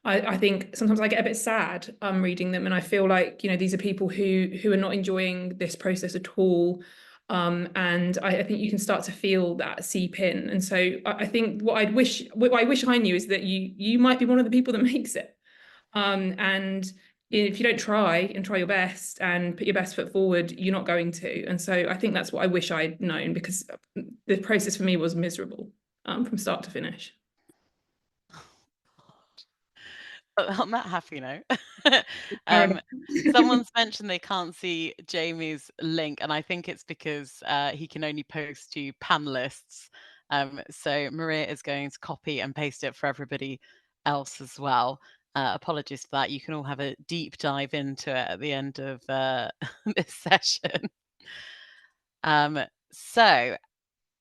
I think sometimes I get a bit sad reading them, and I feel like, these are people who are not enjoying this process at all. And I think you can start to feel that seep in. And so I think what I wish I knew is that you might be one of the people that makes it. And if you don't try and try your best and put your best foot forward, you're not going to. And so I think that's what I wish I'd known, because the process for me was miserable from start to finish. On that happy note, someone's mentioned they can't see Jamie's link, and I think it's because he can only post to panelists. So Maria is going to copy and paste it for everybody else as well. Apologies for that. You can all have a deep dive into it at the end of this session. So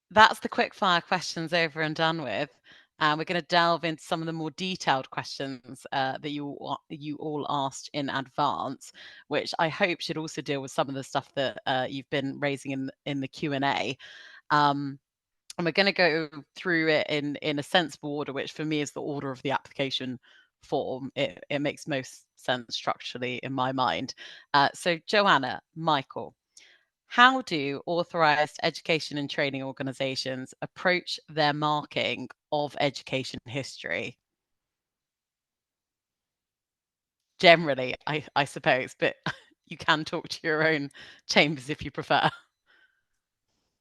that's the quickfire questions over and done with. We're going to delve into some of the more detailed questions that you all asked in advance, which I hope should also deal with some of the stuff that you've been raising in the Q&A. And we're going to go through it in a sensible order, which for me is the order of the application form. It makes most sense structurally in my mind. So Joanna, Michael, how do authorised education and training organisations approach their marking of education history? Generally, I suppose, but you can talk to your own chambers if you prefer.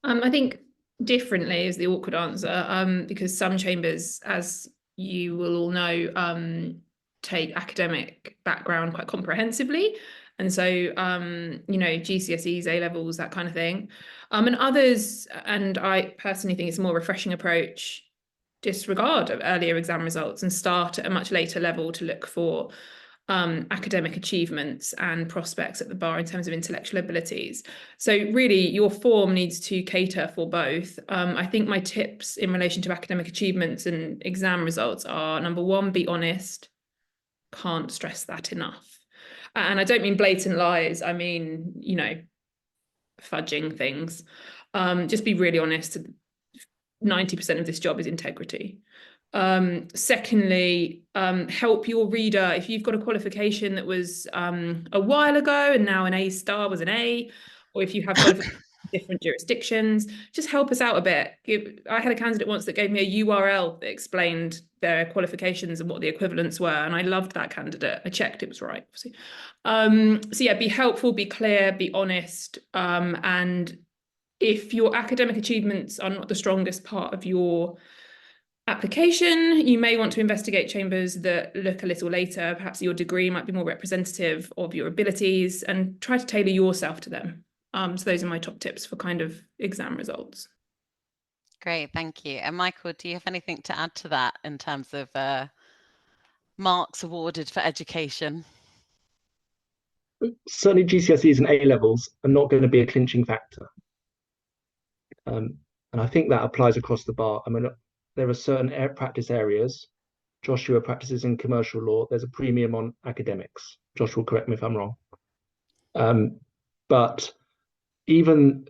I think differently is the awkward answer, because some chambers, as you will all know, take academic background quite comprehensively. And so, GCSEs, A levels, that kind of thing. And others, and I personally think it's a more refreshing approach, disregard of earlier exam results and start at a much later level to look for academic achievements and prospects at the bar in terms of intellectual abilities. So really your form needs to cater for both. I think my tips in relation to academic achievements and exam results are, number one, be honest. Can't stress that enough. And I don't mean blatant lies. I mean, fudging things. Just be really honest. 90% of this job is integrity. Secondly, help your reader. If you've got a qualification that was a while ago and now an A star was an A, or if you have qualifications in different jurisdictions, just help us out a bit. I had a candidate once that gave me a URL that explained their qualifications and what the equivalents were, and I loved that candidate. I checked it was right, obviously. So yeah, be helpful, be clear, be honest, and if your academic achievements are not the strongest part of your application, you may want to investigate chambers that look a little later. Perhaps your degree might be more representative of your abilities, and try to tailor yourself to them. So those are my top tips for kind of exam results. Great, thank you. And Michael, do you have anything to add to that in terms of marks awarded for education? Certainly GCSEs and A levels are not going to be a clinching factor. And I think that applies across the bar. I mean, there are certain practice areas. Joshua practices in commercial law. There's a premium on academics. Josh will correct me if I'm wrong. But even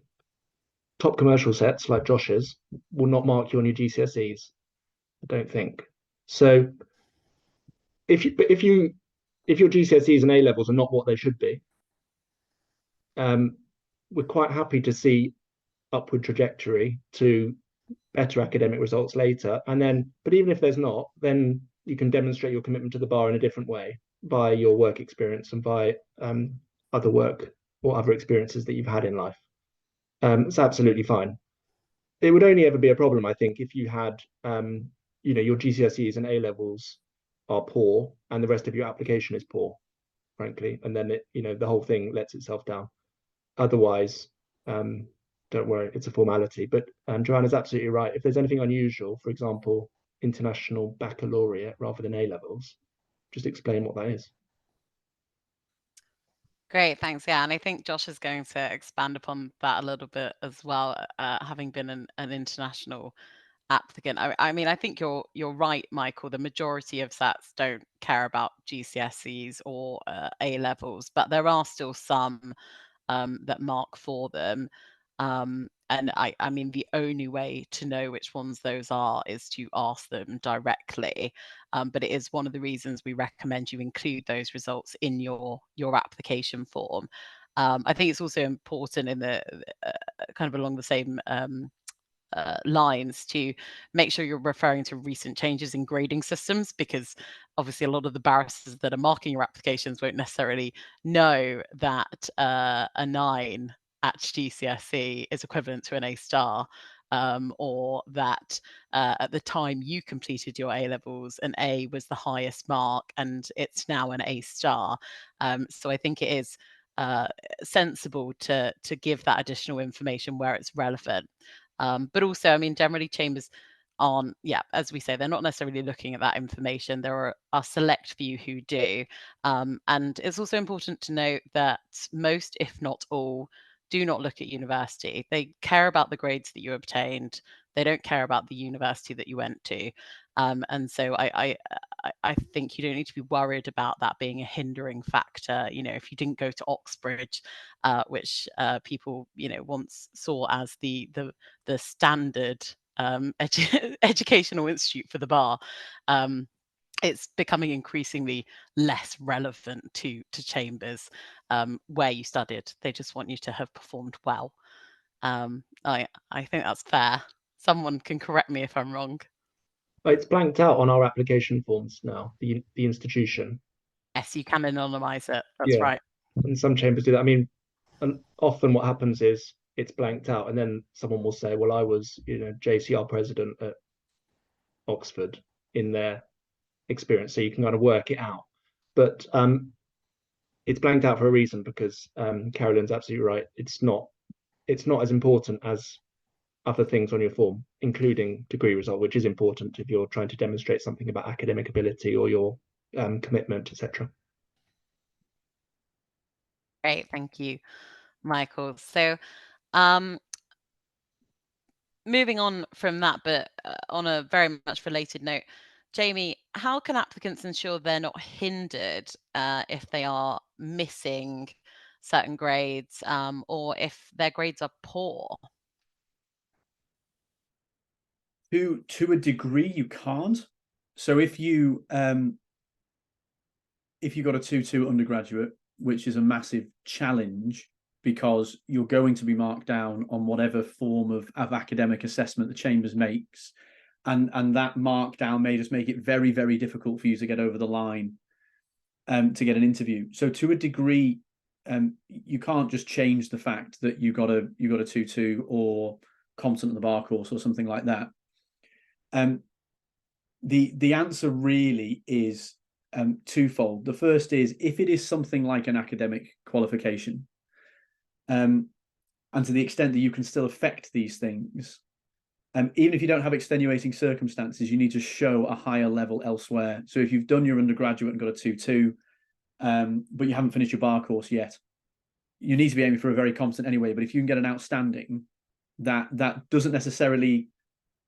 top commercial sets like Josh's will not mark you on your GCSEs, I don't think. So if your GCSEs and A levels are not what they should be, we're quite happy to see upward trajectory to better academic results later. But even if there's not, then you can demonstrate your commitment to the bar in a different way by your work experience and by other work or other experiences that you've had in life. It's absolutely fine. It would only ever be a problem, I think, if you had, your GCSEs and A levels are poor and the rest of your application is poor, frankly, and then the whole thing lets itself down. Otherwise, don't worry, it's a formality. But Joanna's absolutely right. If there's anything unusual, for example, international baccalaureate rather than A levels, just explain what that is. Great, thanks. Yeah, and I think Josh is going to expand upon that a little bit as well, having been an international applicant. I mean, I think you're right, Michael. The majority of SATs don't care about GCSEs or A levels, but there are still some that mark for them. And I mean, the only way to know which ones those are is to ask them directly. But it is one of the reasons we recommend you include those results in your application form. I think it's also important in the kind of along the same lines to make sure you're referring to recent changes in grading systems, because obviously a lot of the barristers that are marking your applications won't necessarily know that a 9 at GCSE is equivalent to an A star, or that at the time you completed your A levels, an A was the highest mark and it's now an A star. So I think it is sensible to give that additional information where it's relevant. But also, I mean, generally chambers aren't, yeah, as we say, they're not necessarily looking at that information. There are a select few who do. And it's also important to note that most, if not all, do not look at university. They care about the grades that you obtained. They don't care about the university that you went to. And so I think you don't need to be worried about that being a hindering factor. You know, if you didn't go to Oxbridge, which people, you know, once saw as the standard educational institute for the bar, it's becoming increasingly less relevant to chambers where you studied. They just want you to have performed well. I think that's fair. Someone can correct me if I'm wrong. It's blanked out on our application forms now, the institution. Yes, you can anonymize it. That's Yeah. right. And some chambers do that. I mean, and often what happens is it's blanked out, and then someone will say, "Well, I was, JCR president at Oxford," in their experience, so you can kind of work it out. But it's blanked out for a reason, because Carolyn's absolutely right. It's not as important as other things on your form, including degree result, which is important if you're trying to demonstrate something about academic ability or your commitment, etc. Great, thank you, Michael. So, um, moving on from that, but on a very much related note, Jamie, how can applicants ensure they're not hindered if they are missing certain grades, or if their grades are poor? To a degree, you can't. So if you got a 2-2 undergraduate, which is a massive challenge, because you're going to be marked down on whatever form of academic assessment the Chambers makes, and that markdown may just make it very, very difficult for you to get over the line to get an interview. So to a degree, you can't just change the fact that you got a 2-2 or competent in the bar course or something like that. The answer really is twofold. The first is, if it is something like an academic qualification, and to the extent that you can still affect these things, even if you don't have extenuating circumstances, you need to show a higher level elsewhere. So if you've done your undergraduate and got a 2-2, but you haven't finished your bar course yet, you need to be aiming for a very competent anyway. But if you can get an outstanding, that doesn't necessarily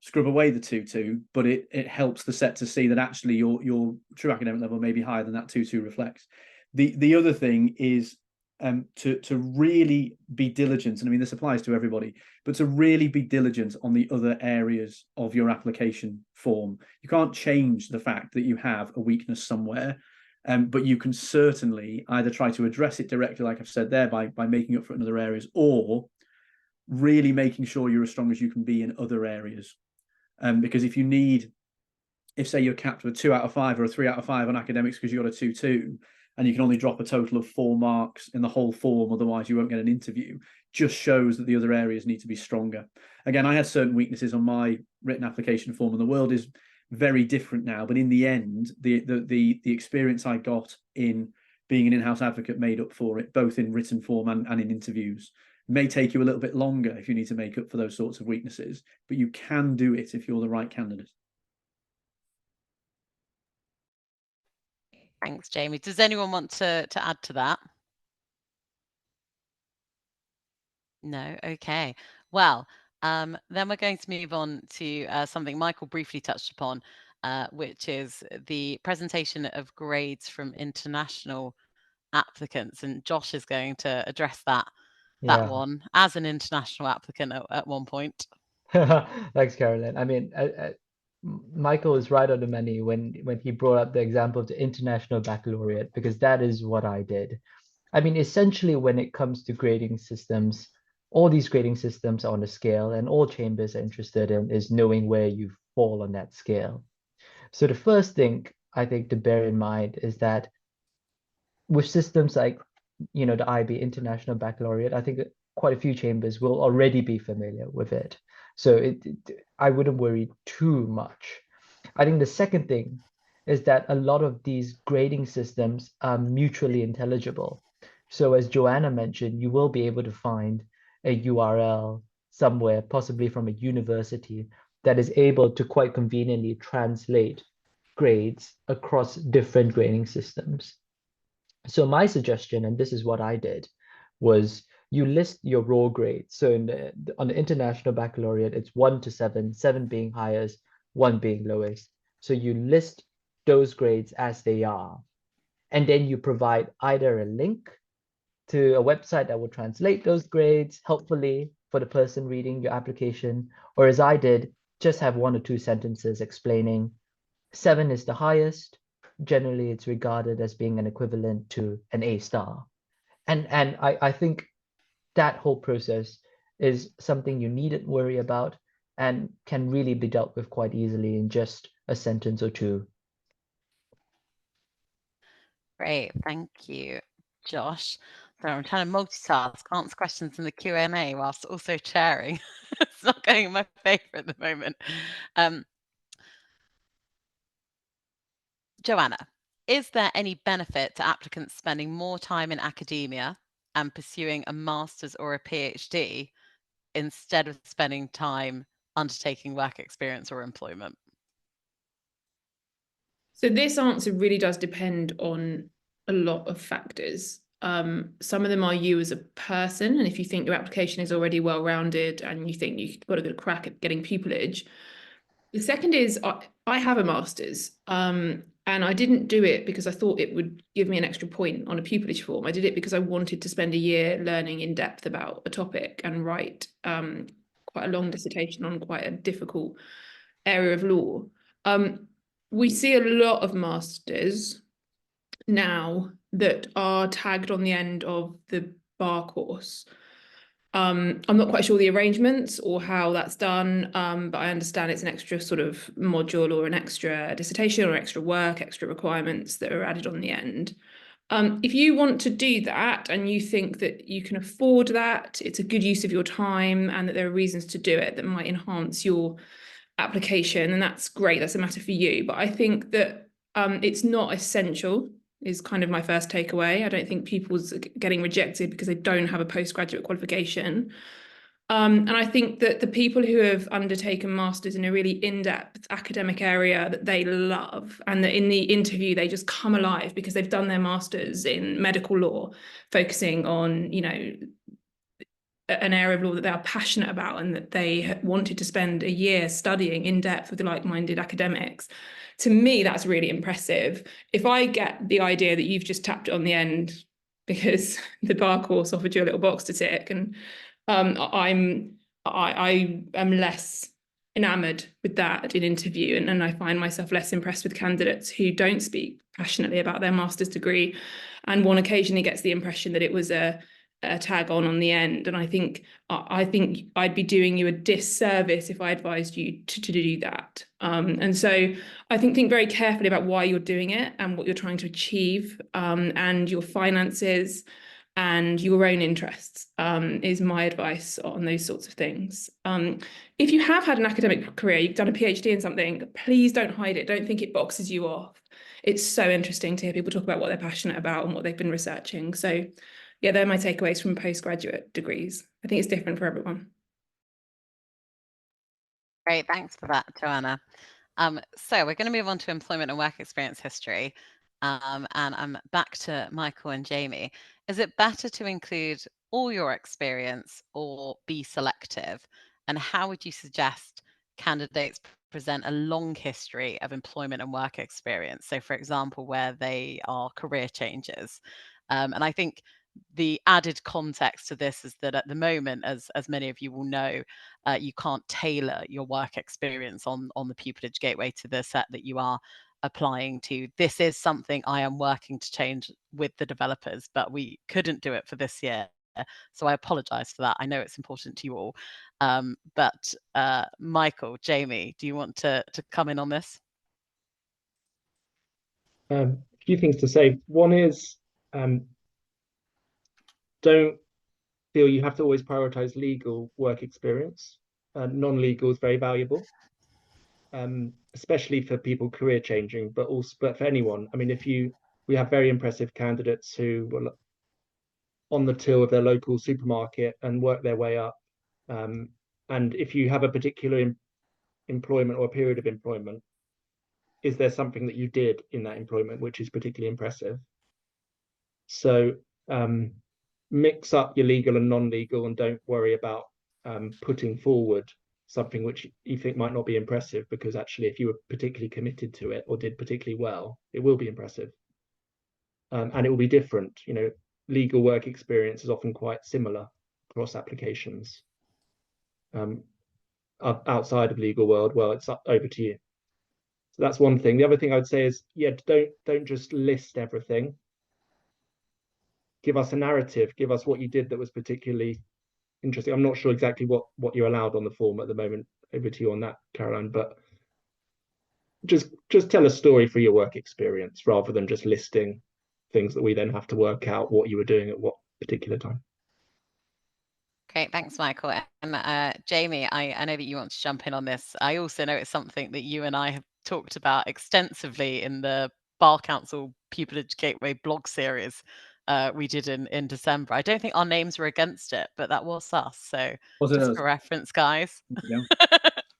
scrub away the 2-2, but it helps the set to see that actually your true academic level may be higher than that 2-2 reflects. The other thing is to really be diligent, and I mean this applies to everybody, but to really be diligent on the other areas of your application form. You can't change the fact that you have a weakness somewhere, but you can certainly either try to address it directly, like I've said there, by making up for it in other areas, or really making sure you're as strong as you can be in other areas. Because if say you're capped with a 2 out of 5 or a 3 out of 5 on academics because you got a 2-2, and you can only drop a total of 4 marks in the whole form, otherwise you won't get an interview, just shows that the other areas need to be stronger. Again, I had certain weaknesses on my written application form, and the world is very different now. But in the end, the experience I got in being an in-house advocate made up for it, both in written form and in interviews. It may take you a little bit longer if you need to make up for those sorts of weaknesses, but you can do it if you're the right candidate. Thanks, Jamie. Does anyone want to add to that? No? Okay. Well, then we're going to move on to something Michael briefly touched upon, which is the presentation of grades from international applicants. And Josh is going to address that one as an international applicant at one point. Thanks, Carolyn. I mean, Michael is right on the money when he brought up the example of the international baccalaureate, because that is what I did. I mean, essentially, when it comes to grading systems, all these grading systems are on a scale, and all chambers are interested in is knowing where you fall on that scale. So the first thing I think to bear in mind is that with systems like, the IB, International Baccalaureate, I think that quite a few chambers will already be familiar with it. So I wouldn't worry too much. I think the second thing is that a lot of these grading systems are mutually intelligible. So as Joanna mentioned, you will be able to find a URL somewhere, possibly from a university, that is able to quite conveniently translate grades across different grading systems. So my suggestion, and this is what I did, was you list your raw grades. So on the International Baccalaureate, it's 1 to 7, 7 being highest, 1 being lowest. So you list those grades as they are. And then you provide either a link to a website that will translate those grades helpfully for the person reading your application, or as I did, just have 1 or 2 sentences explaining 7 is the highest. Generally, it's regarded as being an equivalent to an A star. And I think that whole process is something you needn't worry about and can really be dealt with quite easily in just a sentence or two. Great, thank you, Josh. So I'm trying to multitask, answer questions in the Q&A whilst also chairing. It's not going in my favour at the moment. Joanna, is there any benefit to applicants spending more time in academia and pursuing a master's or a PhD instead of spending time undertaking work experience or employment? So this answer really does depend on a lot of factors. Some of them are you as a person, and if you think your application is already well-rounded and you think you've got a good crack at getting pupillage. The second is I have a master's, and I didn't do it because I thought it would give me an extra point on a pupillage form. I did it because I wanted to spend a year learning in depth about a topic and write quite a long dissertation on quite a difficult area of law. We see a lot of masters now that are tagged on the end of the bar course. I'm not quite sure the arrangements or how that's done, but I understand it's an extra sort of module or an extra dissertation or extra work, extra requirements that are added on the end. If you want to do that and you think that you can afford that, it's a good use of your time and that there are reasons to do it that might enhance your application, and that's great, that's a matter for you. But I think that it's not essential is kind of my first takeaway. I don't think people's getting rejected because they don't have a postgraduate qualification. And I think that the people who have undertaken masters in a really in-depth academic area that they love, and that in the interview they just come alive because they've done their masters in medical law, focusing on, an area of law that they are passionate about and that they wanted to spend a year studying in depth with like-minded academics. To me, that's really impressive. If I get the idea that you've just tapped it on the end because the bar course offered you a little box to tick, and I am less enamored with that in interview, and I find myself less impressed with candidates who don't speak passionately about their master's degree, and one occasionally gets the impression that it was a tag on the end. And I think I'd be doing you a disservice if I advised you to do that. And so I think very carefully about why you're doing it and what you're trying to achieve, and your finances and your own interests, is my advice on those sorts of things. If you have had an academic career, you've done a PhD in something, please don't hide it. Don't think it boxes you off. It's so interesting to hear people talk about what they're passionate about and what they've been researching. So yeah, they're my takeaways from postgraduate degrees. I think it's different for everyone. Great, thanks for that, Joanna. So we're going to move on to employment and work experience history. And I'm back to Michael and Jamie. Is it better to include all your experience or be selective? And how would you suggest candidates present a long history of employment and work experience? So for example, where they are career changes. And I think the added context to this is that at the moment, as many of you will know, you can't tailor your work experience on the Pupillage Gateway to the set that you are applying to. This is something I am working to change with the developers, but we couldn't do it for this year. So I apologize for that. I know it's important to you all. But Michael, Jamie, do you want to come in on this? A few things to say. One is, don't feel you have to always prioritize legal work experience. Non-legal is very valuable, especially for people career changing, but for anyone. I mean, we have very impressive candidates who were on the till of their local supermarket and work their way up. And if you have a particular employment or a period of employment, is there something that you did in that employment which is particularly impressive? So mix up your legal and non-legal, and don't worry about putting forward something which you think might not be impressive, because actually if you were particularly committed to it or did particularly well, it will be impressive. And it will be different. You know, legal work experience is often quite similar across applications. Outside of legal world, well, it's over to you. So that's one thing. The other thing I would say is, yeah, don't just list everything. Give us a narrative. Give us what you did that was particularly interesting. I'm not sure exactly what you're allowed on the form at the moment. Over to you on that, Caroline. But just tell a story for your work experience rather than just listing things that we then have to work out what you were doing at what particular time. Great, thanks, Michael. And Jamie, I know that you want to jump in on this. I also know it's something that you and I have talked about extensively in the Bar Council Pupillage Gateway blog series we did in December. I don't think our names were against it, but that was us. So just for reference, guys. You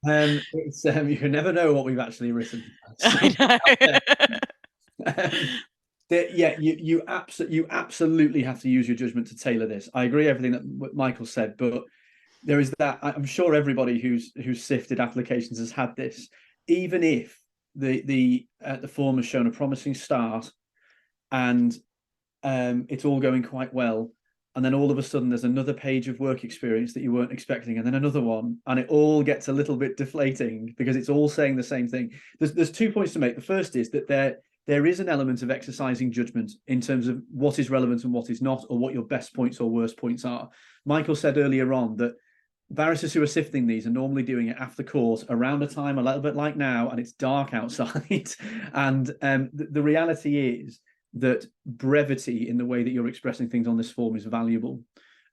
can never know what we've actually written. I know. Yeah, you absolutely have to use your judgment to tailor this. I agree everything that Michael said, but there is that. I'm sure everybody who's sifted applications has had this. Even if the form has shown a promising start and it's all going quite well, and then all of a sudden there's another page of work experience that you weren't expecting, and then another one, and it all gets a little bit deflating because it's all saying the same thing. There's 2 points to make. The first is that there is an element of exercising judgment in terms of what is relevant and what is not, or what your best points or worst points are. Michael said earlier on that barristers who are sifting these are normally doing it after court around a time a little bit like now, and it's dark outside. And the reality is that brevity in the way that you're expressing things on this form is valuable.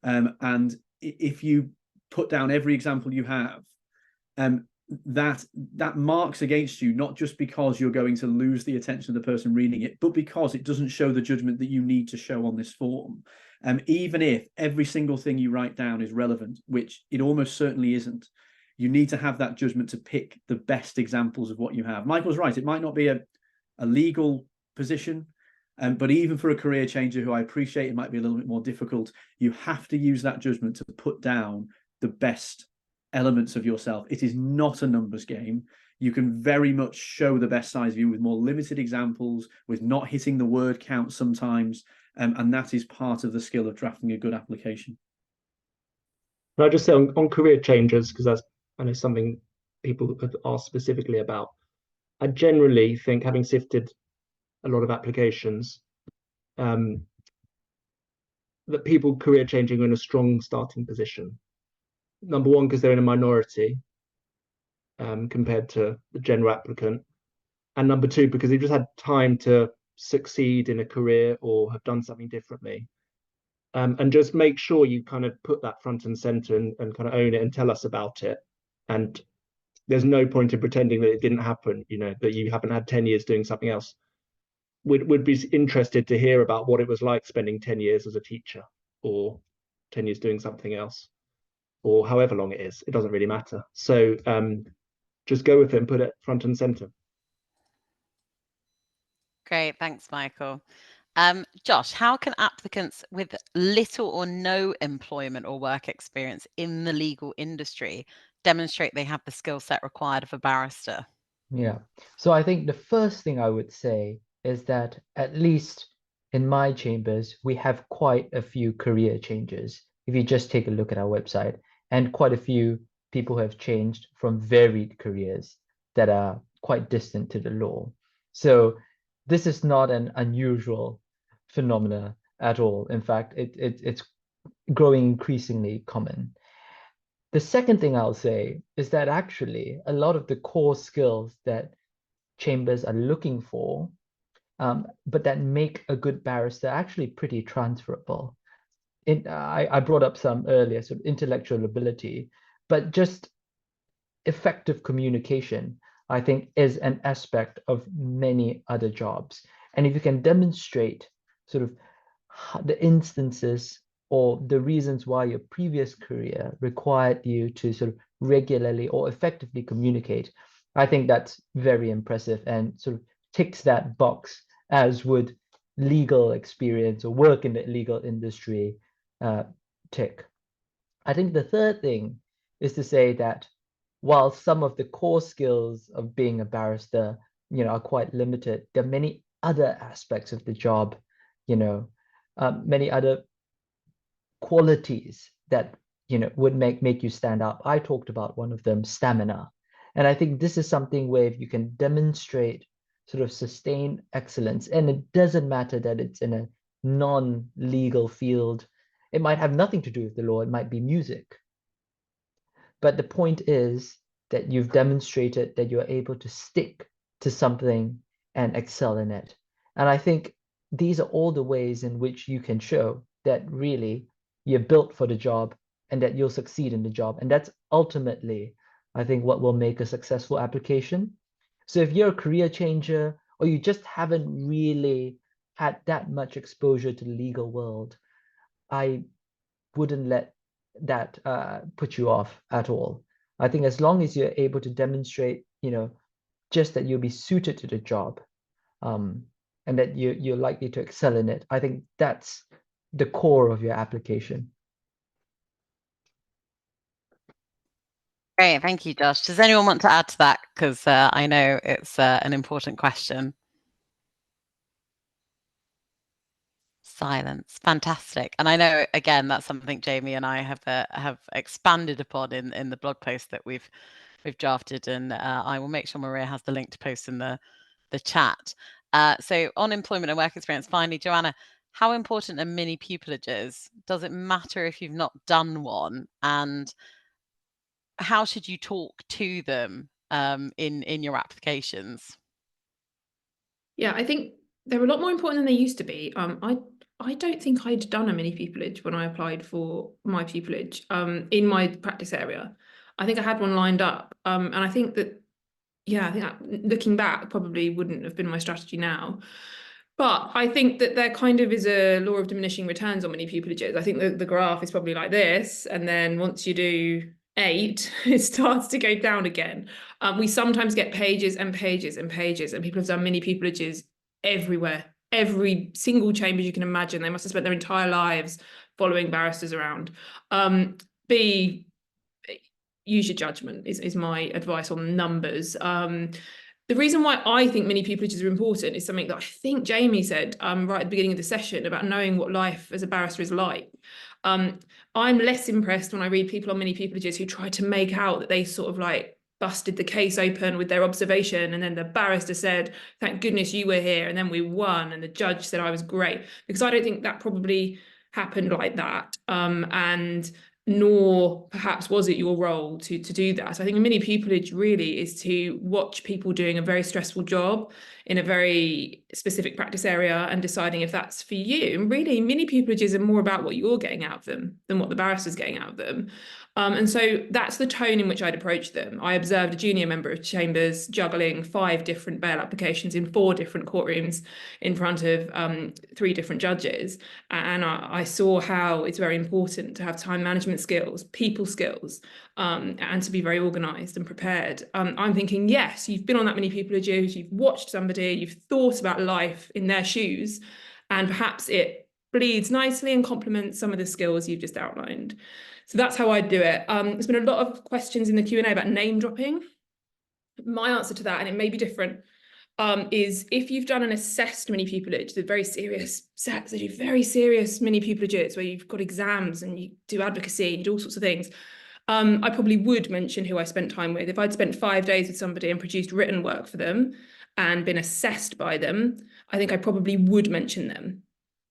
And if you put down every example you have, that marks against you, not just because you're going to lose the attention of the person reading it, but because it doesn't show the judgment that you need to show on this form. Even if every single thing you write down is relevant, which it almost certainly isn't, you need to have that judgment to pick the best examples of what you have. Michael's right, it might not be a legal position, but even for a career changer who I appreciate it might be a little bit more difficult, you have to use that judgment to put down the best elements of yourself. It is not a numbers game. You can very much show the best side of you with more limited examples, with not hitting the word count sometimes, and that is part of the skill of drafting a good application. Can I just say on career changers, because that's, I know, something people have asked specifically about. I generally think, having sifted a lot of applications, that people career changing are in a strong starting position. Number one, because they're in a minority compared to the general applicant. And number two, because they've just had time to succeed in a career or have done something differently. And just make sure you kind of put that front and center and kind of own it and tell us about it. And there's no point in pretending that it didn't happen, you know, that you haven't had 10 years doing something else. Would be interested to hear about what it was like spending 10 years as a teacher, or 10 years doing something else, or however long it is. It doesn't really matter. So just go with it and put it front and center. Great, thanks, Michael. Josh, how can applicants with little or no employment or work experience in the legal industry demonstrate they have the skill set required of a barrister? Yeah. So I think the first thing I would say is that, at least in my chambers, we have quite a few career changes. If you just take a look at our website, and quite a few people have changed from varied careers that are quite distant to the law. So this is not an unusual phenomena at all. In fact, it's growing increasingly common. The second thing I'll say is that actually a lot of the core skills that chambers are looking for, but that make a good barrister, are actually pretty transferable. I brought up some earlier, sort of intellectual ability, but just effective communication, I think, is an aspect of many other jobs. And if you can demonstrate sort of the instances or the reasons why your previous career required you to sort of regularly or effectively communicate, I think that's very impressive and sort of ticks that box, as would legal experience or work in the legal industry tick. I think the third thing is to say that while some of the core skills of being a barrister, are quite limited, there are many other aspects of the job, many other qualities that would make you stand up. I talked about one of them, stamina, and I think this is something where if you can demonstrate sort of sustained excellence, and it doesn't matter that it's in a non-legal field, it might have nothing to do with the law, it might be music, but the point is that you've demonstrated that you're able to stick to something and excel in it. And I think these are all the ways in which you can show that really you're built for the job and that you'll succeed in the job. And that's ultimately, I think, what will make a successful application. So if you're a career changer or you just haven't really had that much exposure to the legal world, I wouldn't let that put you off at all. I think as long as you're able to demonstrate, just that you'll be suited to the job, and that you're likely to excel in it, I think that's the core of your application. Great, thank you, Josh. Does anyone want to add to that? Because I know it's an important question. Silence, fantastic. And I know, again, that's something Jamie and I have expanded upon in the blog post that we've drafted, and I will make sure Maria has the link to post in the chat. So on employment and work experience, finally, Joanna, how important are mini pupillages? Does it matter if you've not done one? And how should you talk to them in your applications? Yeah, I think they're a lot more important than they used to be. I don't think I'd done a mini pupillage when I applied for my pupillage in my practice area. I think I had one lined up, and I think that, yeah, I think that, looking back, probably wouldn't have been my strategy now. But I think that there kind of is a law of diminishing returns on mini pupillages. I think the graph is probably like this, and then once you do 8, it starts to go down again. We sometimes get pages and pages and pages, and people have done mini pupillages everywhere, every single chamber you can imagine. They must have spent their entire lives following barristers around. Use your judgment is my advice on numbers. The reason why I think mini pupillages are important is something that I think Jamie said right at the beginning of the session about knowing what life as a barrister is like. I'm less impressed when I read people on mini pupillages who try to make out that they sort of like busted the case open with their observation, and then the barrister said, "Thank goodness you were here," and then we won, and the judge said I was great, because I don't think that probably happened like that. And nor perhaps was it your role to do that. I think a mini pupillage really is to watch people doing a very stressful job in a very specific practice area and deciding if that's for you. And really, mini pupillages are more about what you're getting out of them than what the barrister's getting out of them. And so that's the tone in which I'd approach them. I observed a junior member of chambers juggling 5 different bail applications in 4 different courtrooms in front of 3 different judges. And I saw how it's very important to have time management skills, people skills, and to be very organised and prepared. I'm thinking, yes, you've been on that many pupillages, you've watched somebody, you've thought about life in their shoes, and perhaps it bleeds nicely and complements some of the skills you've just outlined. So that's how I do it. There's been a lot of questions in the Q&A about name dropping. My answer to that, and it may be different, is if you've done an assessed mini pupillage, the very serious sets, they do very serious mini pupillages where you've got exams and you do advocacy, you do all sorts of things. I probably would mention who I spent time with. If I'd spent 5 days with somebody and produced written work for them, and been assessed by them, I think I probably would mention them.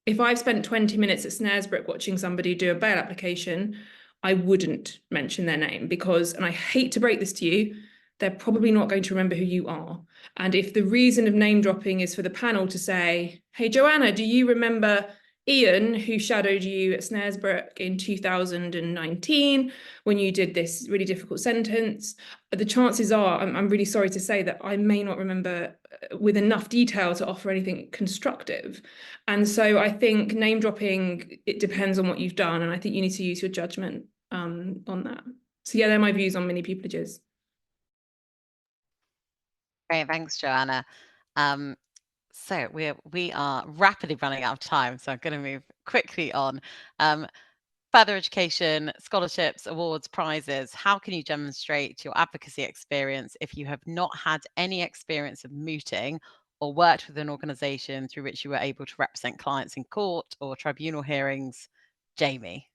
If I've spent 20 minutes at Snaresbrook watching somebody do a bail application, I wouldn't mention their name because, and I hate to break this to you, they're probably not going to remember who you are. And if the reason of name dropping is for the panel to say, hey, Joanna, do you remember Ian, who shadowed you at Snaresbrook in 2019 when you did this really difficult sentence? The chances are, I'm really sorry to say, that I may not remember with enough detail to offer anything constructive. And so I think name dropping, it depends on what you've done. And I think you need to use your judgment on that. So yeah, they're my views on mini pupillages. Great, thanks, Joanna. So we are rapidly running out of time, so I'm going to move quickly on. Further education, scholarships, awards, prizes. How can you demonstrate your advocacy experience if you have not had any experience of mooting or worked with an organisation through which you were able to represent clients in court or tribunal hearings? Jamie.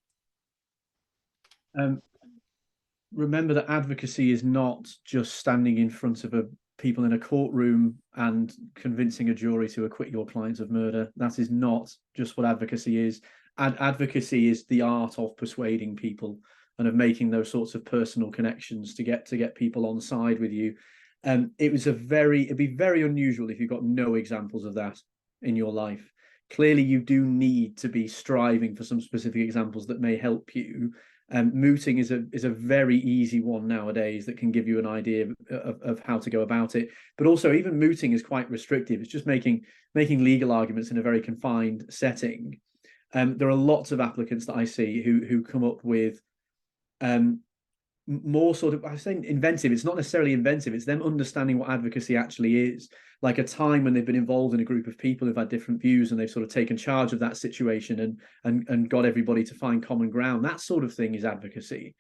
Remember that advocacy is not just standing in front of people in a courtroom and convincing a jury to acquit your client of murder. That is not just what advocacy is. Advocacy is the art of persuading people and of making those sorts of personal connections to get people on side with you. It'd be very unusual if you got no examples of that in your life. Clearly, you do need to be striving for some specific examples that may help you. Mooting is a very easy one nowadays that can give you an idea of how to go about it. But also, even mooting is quite restrictive. It's just making legal arguments in a very confined setting. There are lots of applicants that I see who come up with more sort of, I say inventive. It's not necessarily inventive. It's them understanding what advocacy actually is. Like a time when they've been involved in a group of people who've had different views and they've sort of taken charge of that situation and got everybody to find common ground. That sort of thing is advocacy.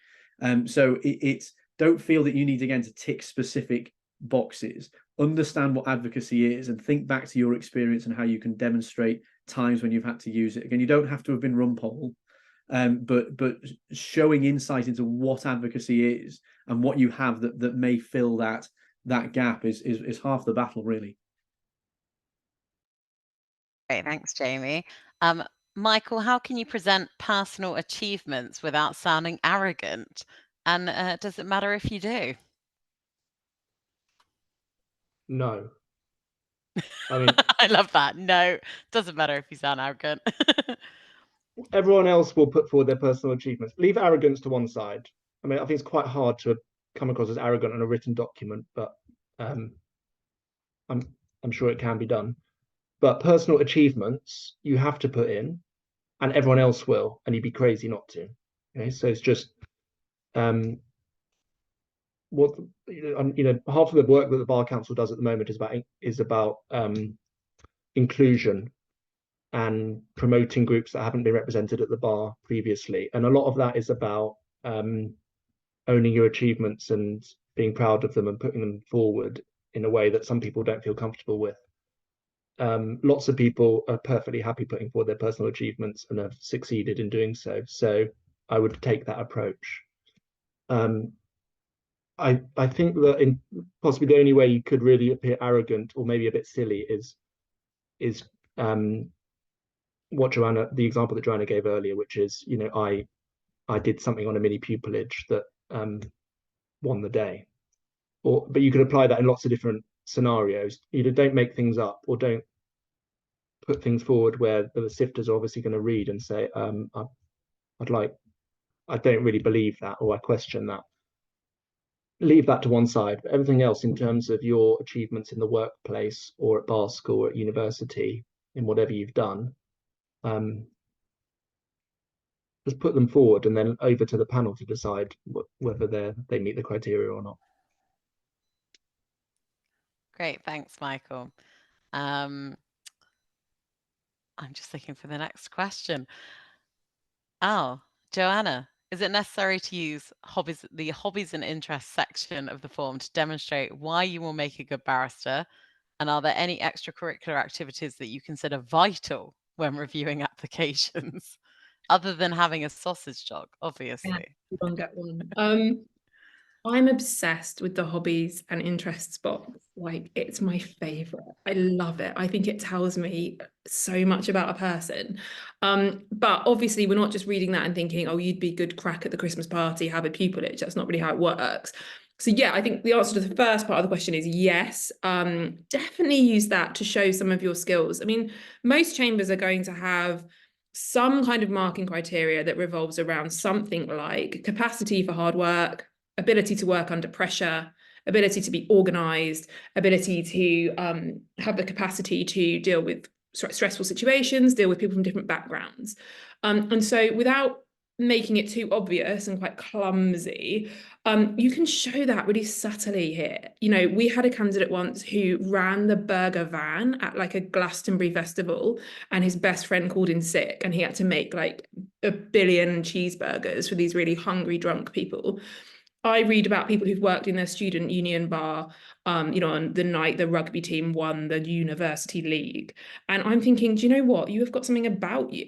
So it's don't feel that you need again to tick specific boxes. Understand what advocacy is and think back to your experience and how you can demonstrate times when you've had to use it. Again, you don't have to have been Rumpole. But showing insight into what advocacy is and what you have that may fill that gap is half the battle, really. Great, thanks, Jamie. Michael, how can you present personal achievements without sounding arrogant? And does it matter if you do? No. I mean, I love that. No, doesn't matter if you sound arrogant. everyone else will put forward their personal achievements. Leave arrogance to one side. I mean, I think it's quite hard to come across as arrogant in a written document, but I'm sure it can be done. But personal achievements you have to put in, and everyone else will, and you'd be crazy not to. Okay, so it's just what half of the work that the Bar Council does at the moment is about inclusion and promoting groups that haven't been represented at the bar previously, and a lot of that is about owning your achievements and being proud of them and putting them forward in a way that some people don't feel comfortable with. Lots of people are perfectly happy putting forward their personal achievements and have succeeded in doing so. So I would take that approach. I think that possibly the only way you could really appear arrogant or maybe a bit silly is what the example that Joanna gave earlier, which is, I did something on a mini pupillage that won the day. But you could apply that in lots of different scenarios. Either don't make things up or don't put things forward where the sifters are obviously going to read and say, I don't really believe that, or I question that. Leave that to one side. But everything else in terms of your achievements in the workplace or at bar school or at university, in whatever you've done, just put them forward and then over to the panel to decide whether they meet the criteria or not. Great, thanks, Michael. I'm just looking for the next question. Oh, Joanna, is it necessary to use the hobbies and interests section of the form to demonstrate why you will make a good barrister? And are there any extracurricular activities that you consider vital when reviewing applications, other than having a sausage jog, obviously? You don't get one. I'm obsessed with the hobbies and interests box. Like, it's my favorite. I love it. I think it tells me so much about a person. But obviously we're not just reading that and thinking, oh, you'd be good crack at the Christmas party, have a pupillage. That's not really how it works. So yeah, I think the answer to the first part of the question is yes. Definitely use that to show some of your skills. I mean, most chambers are going to have some kind of marking criteria that revolves around something like capacity for hard work, ability to work under pressure, ability to be organized, ability to have the capacity to deal with stressful situations, deal with people from different backgrounds. And so without making it too obvious and quite clumsy, you can show that really subtly here. You know, we had a candidate once who ran the burger van at like a Glastonbury festival, and his best friend called in sick, and he had to make like 1 billion cheeseburgers for these really hungry, drunk people. I read about people who've worked in their student union bar, you know, on the night the rugby team won the university league. And I'm thinking, do you know what? You have got something about you.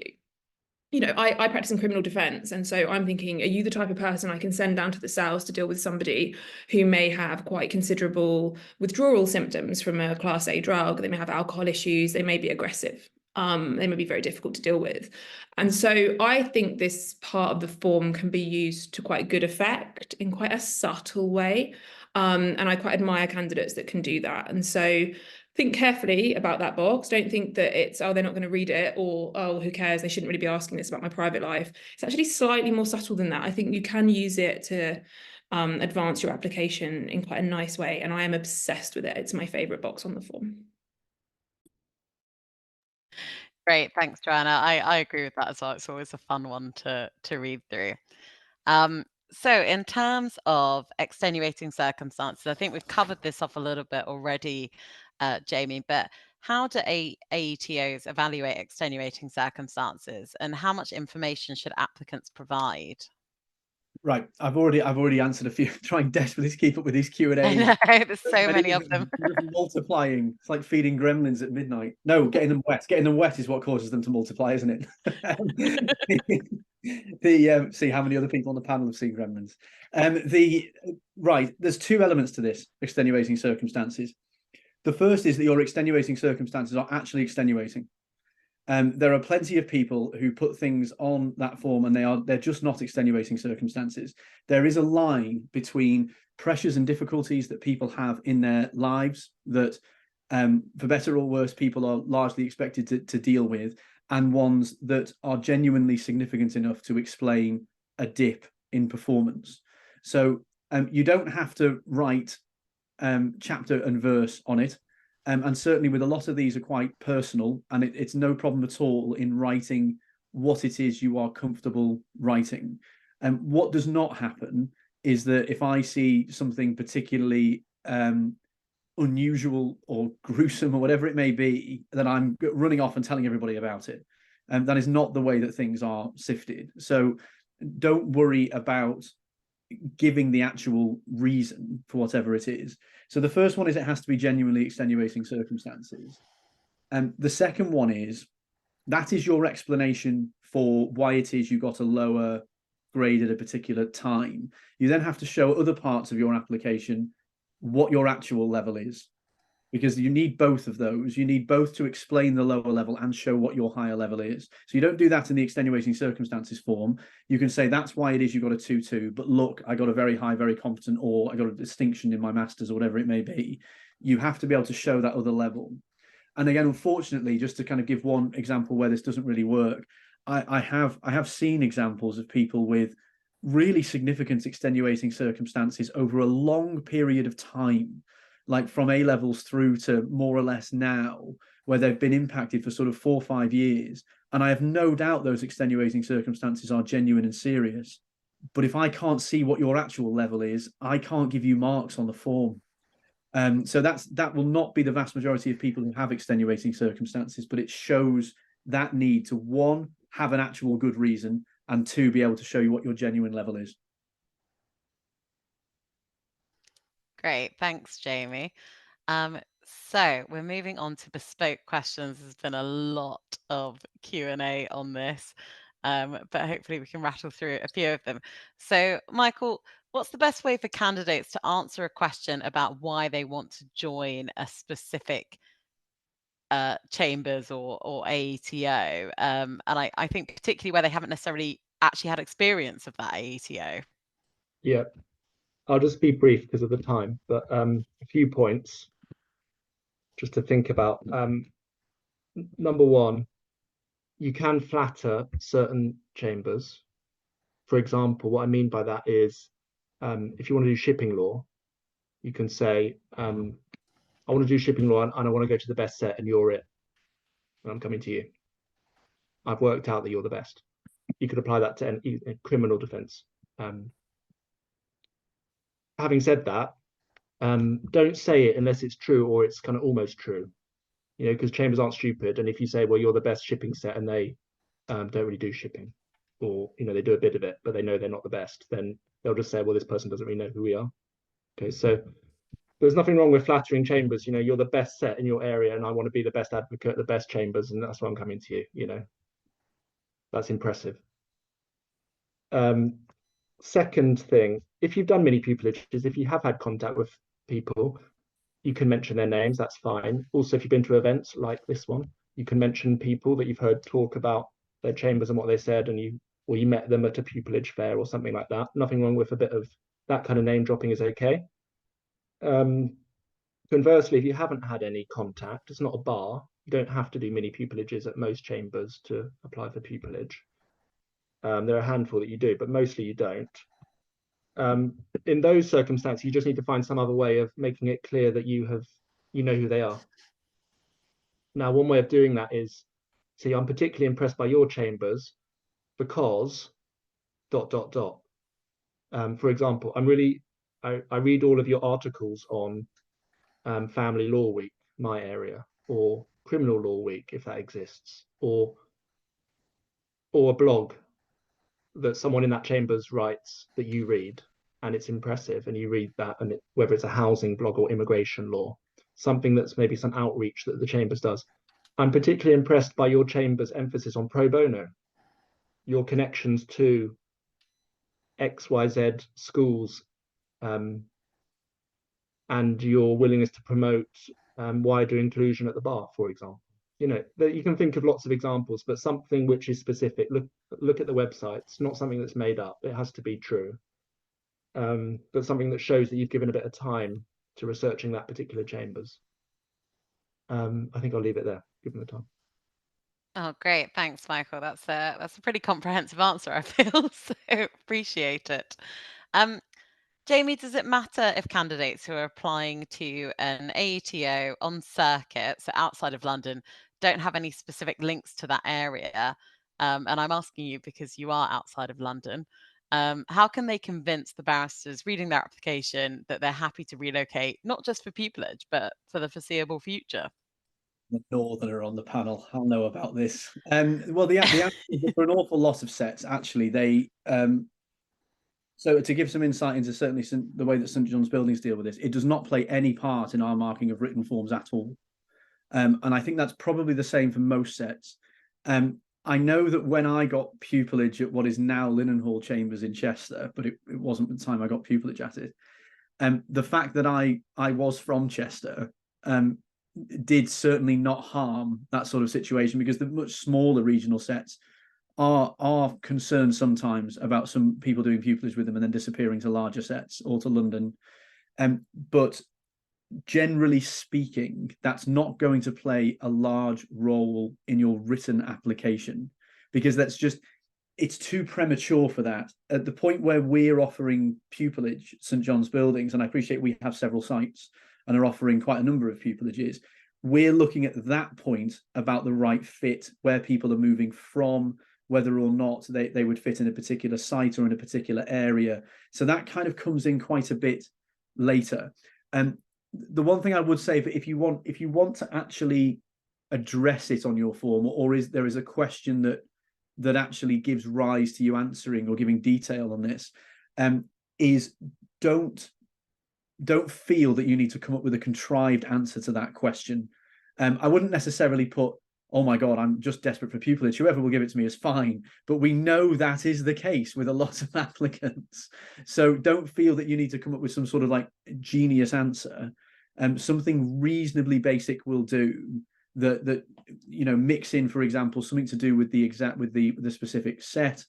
You know, I practice in criminal defense. And so I'm thinking, are you the type of person I can send down to the cells to deal with somebody who may have quite considerable withdrawal symptoms from a class A drug? They may have alcohol issues. They may be aggressive. They may be very difficult to deal with. And so I think this part of the form can be used to quite good effect in quite a subtle way. And I quite admire candidates that can do that. And so think carefully about that box. Don't think that it's, oh, they're not going to read it, or, oh, who cares? They shouldn't really be asking this about my private life. It's actually slightly more subtle than that. I think you can use it to advance your application in quite a nice way. And I am obsessed with it. It's my favorite box on the form. Great, thanks, Joanna. I agree with that as well. It's always a fun one to read through. So in terms of extenuating circumstances, I think we've covered this off a little bit already, Jamie, but how do AETOs evaluate extenuating circumstances, and how much information should applicants provide? Right, I've already answered a few, trying desperately to keep up with these Q&A. I know, there's so many of them. Multiplying. It's like feeding gremlins at midnight. No, getting them wet. Getting them wet is what causes them to multiply, isn't it? See how many other people on the panel have seen gremlins. Right, there's two elements to this extenuating circumstances. The first is that your extenuating circumstances are actually extenuating. There are plenty of people who put things on that form and they're just not extenuating circumstances. There is a line between pressures and difficulties that people have in their lives that, for better or worse, people are largely expected to deal with, and ones that are genuinely significant enough to explain a dip in performance. So you don't have to write chapter and verse on it. And certainly with a lot of these are quite personal, and it's no problem at all in writing what it is you are comfortable writing. And what does not happen is that if I see something particularly unusual or gruesome or whatever it may be, then I'm running off and telling everybody about it. And that is not the way that things are sifted. So don't worry about giving the actual reason for whatever it is. So the first one is it has to be genuinely extenuating circumstances. And the second one is that is your explanation for why it is you got a lower grade at a particular time. You then have to show other parts of your application what your actual level is, because you need both of those. You need both to explain the lower level and show what your higher level is. So you don't do that in the extenuating circumstances form. You can say that's why it is you got a 2-2, but look, I got a very high, very competent, or I got a distinction in my master's, or whatever it may be. You have to be able to show that other level. And again, unfortunately, just to kind of give one example where this doesn't really work, I have seen examples of people with really significant extenuating circumstances over a long period of time, like from A levels through to more or less now, where they've been impacted for sort of 4 or 5 years. And I have no doubt those extenuating circumstances are genuine and serious. But if I can't see what your actual level is, I can't give you marks on the form. So that will not be the vast majority of people who have extenuating circumstances, but it shows that need to, one, have an actual good reason, and two, be able to show you what your genuine level is. Great, thanks, Jamie. So we're moving on to bespoke questions. There's been a lot of Q&A on this, but hopefully we can rattle through a few of them. So Michael, What's the best way for candidates to answer a question about why they want to join a specific chambers or AETO? And I think particularly where they haven't necessarily actually had experience of that AETO. Yeah, I'll just be brief because of the time, but a few points just to think about. Number one, you can flatter certain chambers. For example, what I mean by that is if you want to do shipping law, you can say, I want to do shipping law and I want to go to the best set and you're it. And I'm coming to you. I've worked out that you're the best. You could apply that to any criminal defense. Having said that, don't say it unless it's true or it's kind of almost true, you know, because chambers aren't stupid. And if you say, well, you're the best shipping set and they don't really do shipping, or, you know, they do a bit of it, but they know they're not the best, then they'll just say, well, this person doesn't really know who we are. Okay, so there's nothing wrong with flattering chambers. You know, you're the best set in your area and I want to be the best advocate, the best chambers, and that's why I'm coming to you, you know. That's impressive. Second thing, if you've done mini pupillages, if you have had contact with people, you can mention their names, that's fine. Also, if you've been to events like this one, you can mention people that you've heard talk about their chambers and what they said, and you met them at a pupillage fair or something like that. Nothing wrong with a bit of that kind of name dropping is okay. Conversely, if you haven't had any contact, it's not a bar. You don't have to do mini pupillages at most chambers to apply for pupillage. There are a handful that you do, but mostly you don't. In those circumstances, you just need to find some other way of making it clear that you know who they are. Now, one way of doing that is, see, I'm particularly impressed by your chambers because ... For example, I read all of your articles on Family Law Week, my area, or Criminal Law Week, if that exists, or a blog that someone in that chambers writes that you read, and it's impressive, and you read that, and whether it's a housing blog or immigration law, something that's maybe some outreach that the chambers does. I'm particularly impressed by your chamber's emphasis on pro bono, your connections to XYZ schools, and your willingness to promote wider inclusion at the bar, for example. You know, you can think of lots of examples, but something which is specific. Look at the websites, not something that's made up. It has to be true, but something that shows that you've given a bit of time to researching that particular chambers. I think I'll leave it there, given the time. Oh, great. Thanks, Michael. That's a pretty comprehensive answer, I feel, so appreciate it. Jamie, does it matter if candidates who are applying to an AETO on circuit, so outside of London, don't have any specific links to that area? And I'm asking you because you are outside of London. How can they convince the barristers reading their application that they're happy to relocate, not just for pupillage, but for the foreseeable future? The northerner on the panel, I'll know about this. Well, the answer is that for an awful lot of sets, actually, they so to give some insight into certainly the way that St John's Buildings deal with this, it does not play any part in our marking of written forms at all. And I think that's probably the same for most sets. I know that when I got pupillage at what is now Linenhall Chambers in Chester, but it wasn't at the time I got pupillage at it, the fact that I was from Chester did certainly not harm that sort of situation, because the much smaller regional sets are concerned sometimes about some people doing pupillage with them and then disappearing to larger sets or to London. But generally speaking, that's not going to play a large role in your written application, because it's too premature for that. At the point where we're offering pupillage at St John's Buildings, and I appreciate we have several sites and are offering quite a number of pupillages, we're looking at that point about the right fit, where people are moving from, whether or not they would fit in a particular site or in a particular area. So that kind of comes in quite a bit later. And the one thing I would say, if you want to actually address it on your form, or there is a question that actually gives rise to you answering or giving detail on this, is don't feel that you need to come up with a contrived answer to that question. I wouldn't necessarily put, oh my God, I'm just desperate for pupillage. Whoever will give it to me is fine. But we know that is the case with a lot of applicants. So don't feel that you need to come up with some sort of like genius answer. Something reasonably basic will do. That you know, mix in, for example, something to do with the specific set,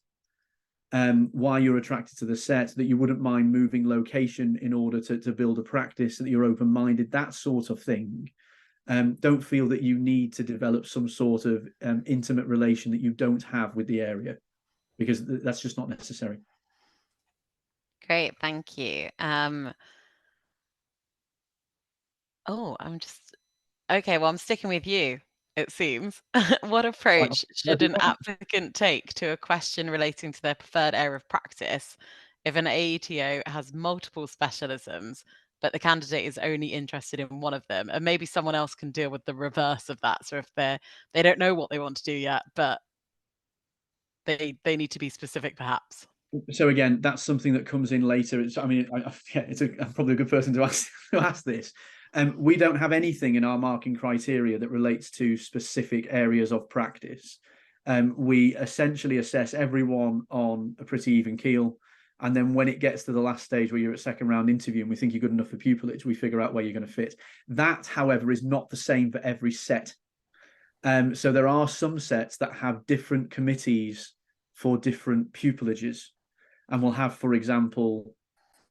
why you're attracted to the set, that you wouldn't mind moving location in order to build a practice, that you're open-minded, that sort of thing. Don't feel that you need to develop some sort of intimate relation that you don't have with the area, because that's just not necessary. Great, thank you. Oh, okay, well, I'm sticking with you, it seems. What approach should an applicant take to a question relating to their preferred area of practice if an AETO has multiple specialisms, but the candidate is only interested in one of them, and maybe someone else can deal with the reverse of that? So if they don't know what they want to do yet, but they need to be specific, perhaps. So again, that's something that comes in later. I mean, I'm probably a good person to ask this. We don't have anything in our marking criteria that relates to specific areas of practice. We essentially assess everyone on a pretty even keel. And then when it gets to the last stage where you're at second round interview and we think you're good enough for pupillage, we figure out where you're going to fit. That, however, is not the same for every set. So there are some sets that have different committees for different pupillages. And we'll have, for example,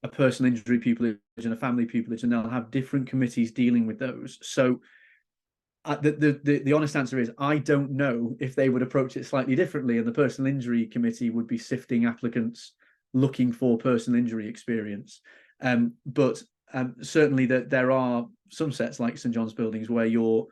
a personal injury pupillage and a family pupillage, and they'll have different committees dealing with those. So the honest answer is I don't know if they would approach it slightly differently, and the personal injury committee would be sifting applicants looking for personal injury experience. But certainly there are some sets like St John's Buildings where you're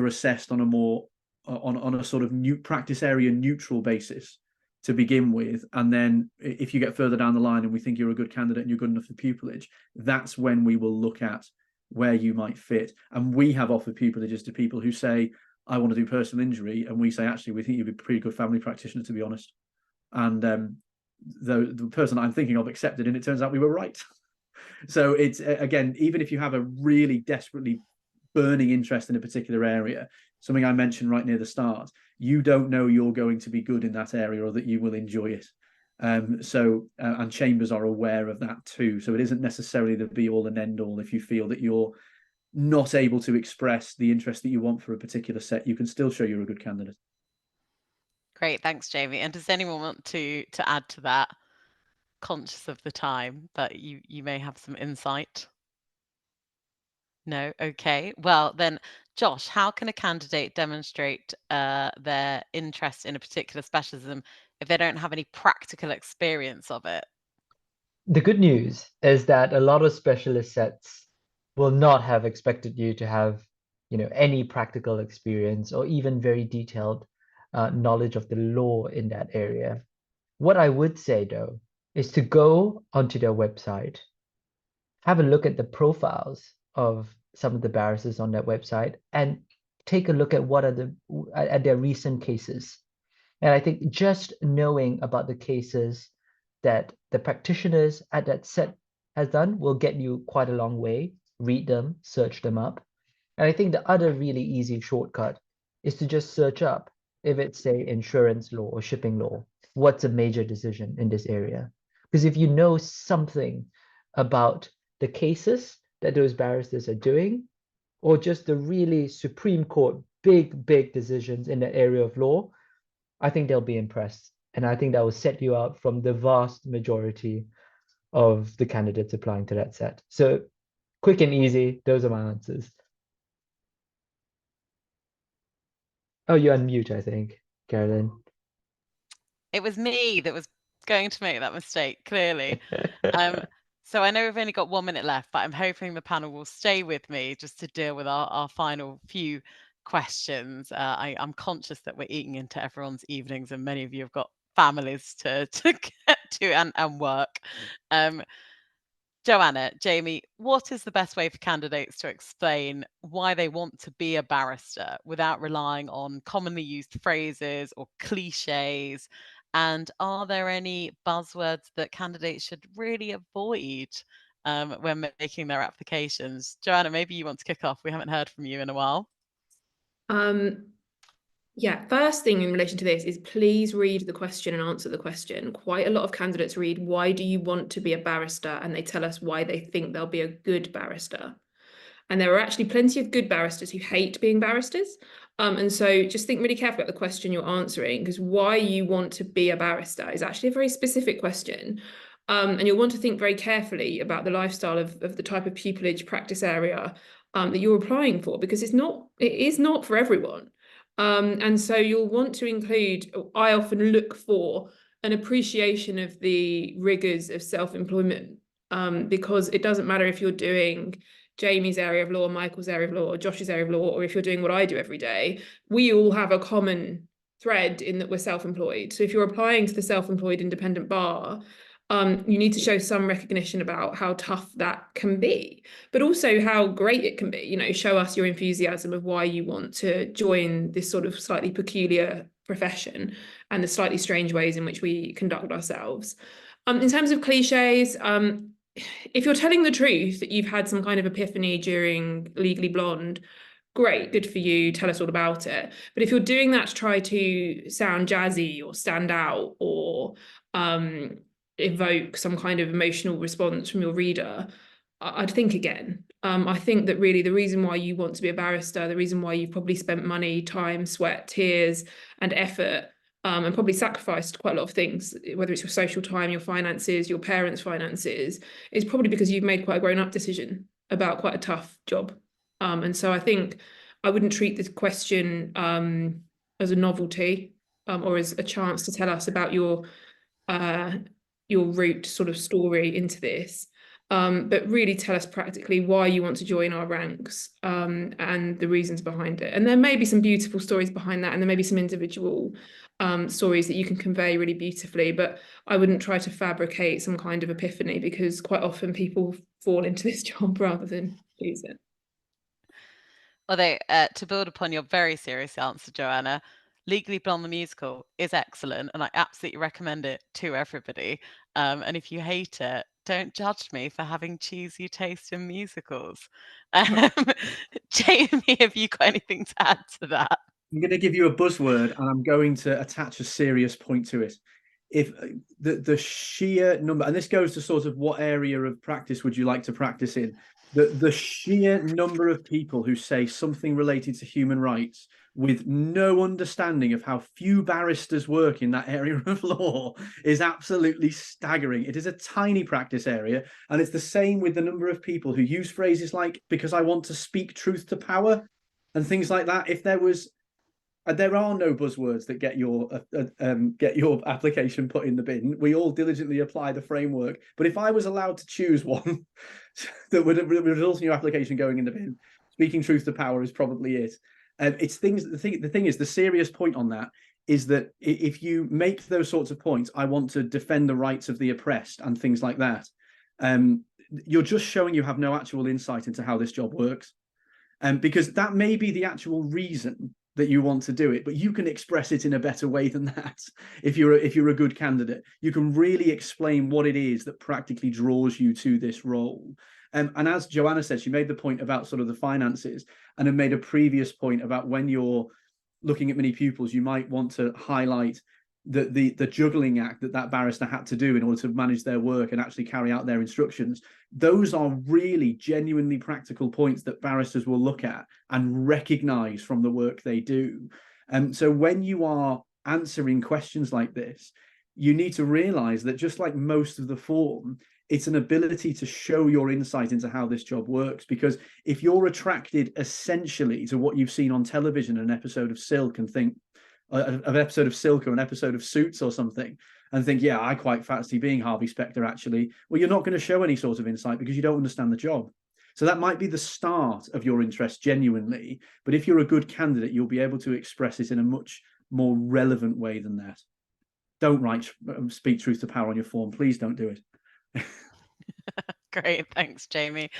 assessed on a more on a sort of new practice area neutral basis to begin with, and then if you get further down the line and we think you're a good candidate and you're good enough for pupillage, that's when we will look at where you might fit. And we have offered pupillages to people who say, I want to do personal injury, and we say, actually, we think you'd be a pretty good family practitioner, to be honest. And the person I'm thinking of accepted, and it turns out we were right. So it's, again, even if you have a really desperately burning interest in a particular area, something I mentioned right near the start, you don't know you're going to be good in that area or that you will enjoy it. And chambers are aware of that too. So it isn't necessarily the be all and end all. If you feel that you're not able to express the interest that you want for a particular set, you can still show you're a good candidate. Great, thanks, Jamie. And does anyone want to add to that? Conscious of the time, but you may have some insight. No? Okay. Well, then, Josh, how can a candidate demonstrate their interest in a particular specialism if they don't have any practical experience of it? The good news is that a lot of specialist sets will not have expected you to have, any practical experience or even very detailed knowledge of the law in that area. What I would say, though, is to go onto their website, have a look at the profiles of some of the barristers on that website, and take a look at what are at their recent cases. And I think just knowing about the cases that the practitioners at that set has done will get you quite a long way. Read them, search them up. And I think the other really easy shortcut is to just search up, if it's, say, insurance law or shipping law, what's a major decision in this area? Because if you know something about the cases that those barristers are doing, or just the really Supreme Court big decisions in the area of law, I think they'll be impressed. And I think that will set you out from the vast majority of the candidates applying to that set. So quick and easy, those are my answers. Oh, you're on mute, I think, Carolyn. It was me that was going to make that mistake, clearly. So I know we've only got 1 minute left, but I'm hoping the panel will stay with me just to deal with our final few questions. I'm conscious that we're eating into everyone's evenings, and many of you have got families to get to and work. Joanna, Jamie, what is the best way for candidates to explain why they want to be a barrister without relying on commonly used phrases or cliches? And are there any buzzwords that candidates should really avoid when making their applications? Joanna, maybe you want to kick off. We haven't heard from you in a while. Yeah, first thing in relation to this is please read the question and answer the question. Quite a lot of candidates read, why do you want to be a barrister? And they tell us why they think they'll be a good barrister. And there are actually plenty of good barristers who hate being barristers. And so just think really carefully about the question you're answering, because why you want to be a barrister is actually a very specific question. And you'll want to think very carefully about the lifestyle of the type of pupillage practice area that you're applying for, because it is not for everyone. And so you'll want to include, I often look for an appreciation of the rigors of self-employment, because it doesn't matter if you're doing Jamie's area of law, Michael's area of law, or Josh's area of law, or if you're doing what I do every day, we all have a common thread in that we're self-employed. So if you're applying to the self-employed independent bar, you need to show some recognition about how tough that can be, but also how great it can be. You know, show us your enthusiasm of why you want to join this sort of slightly peculiar profession and the slightly strange ways in which we conduct ourselves. In terms of cliches, if you're telling the truth that you've had some kind of epiphany during Legally Blonde, great, good for you, tell us all about it. But if you're doing that to try to sound jazzy or stand out or evoke some kind of emotional response from your reader, I'd think again. I think that really the reason why you want to be a barrister, the reason why you've probably spent money, time, sweat, tears, and effort, and probably sacrificed quite a lot of things, whether it's your social time, your finances, your parents' finances, is probably because you've made quite a grown-up decision about quite a tough job. And so I think I wouldn't treat this question as a novelty or as a chance to tell us about your route sort of story into this, but really tell us practically why you want to join our ranks, and the reasons behind it. And there may be some beautiful stories behind that, and there may be some individual stories that you can convey really beautifully, but I wouldn't try to fabricate some kind of epiphany, because quite often people fall into this job rather than use it. Although, to build upon your very serious answer, Joanna, Legally Blonde the musical is excellent, and I absolutely recommend it to everybody. And if you hate it, don't judge me for having cheesy taste in musicals. Jamie, have you got anything to add to that? I'm going to give you a buzzword, and I'm going to attach a serious point to it. If the sheer number, and this goes to sort of what area of practice would you like to practice in, the sheer number of people who say something related to human rights with no understanding of how few barristers work in that area of law is absolutely staggering. It is a tiny practice area, and it's the same with the number of people who use phrases like, because I want to speak truth to power, and things like that. If there was, there are no buzzwords that get your application put in the bin. We all diligently apply the framework. But if I was allowed to choose one that would result in your application going in the bin, speaking truth to power is probably it. It's things. The thing is, the serious point on that is that if you make those sorts of points, I want to defend the rights of the oppressed and things like that, you're just showing you have no actual insight into how this job works. Because that may be the actual reason that you want to do it, but you can express it in a better way than that. If you're a good candidate, you can really explain what it is that practically draws you to this role. And as Joanna said, she made the point about sort of the finances, and then made a previous point about when you're looking at many pupils, you might want to highlight the juggling act that barrister had to do in order to manage their work and actually carry out their instructions. Those are really genuinely practical points that barristers will look at and recognize from the work they do. And so when you are answering questions like this, you need to realize that just like most of the form, it's an ability to show your insight into how this job works. Because if you're attracted essentially to what you've seen on television, an episode of Silk, and think, an episode of Silk or an episode of Suits or something, and think, yeah, I quite fancy being Harvey Specter, actually, well, you're not going to show any sort of insight because you don't understand the job. So that might be the start of your interest genuinely, but if you're a good candidate, you'll be able to express it in a much more relevant way than that. Don't write speak truth to power on your form. Please don't do it. Great, thanks, Jamie.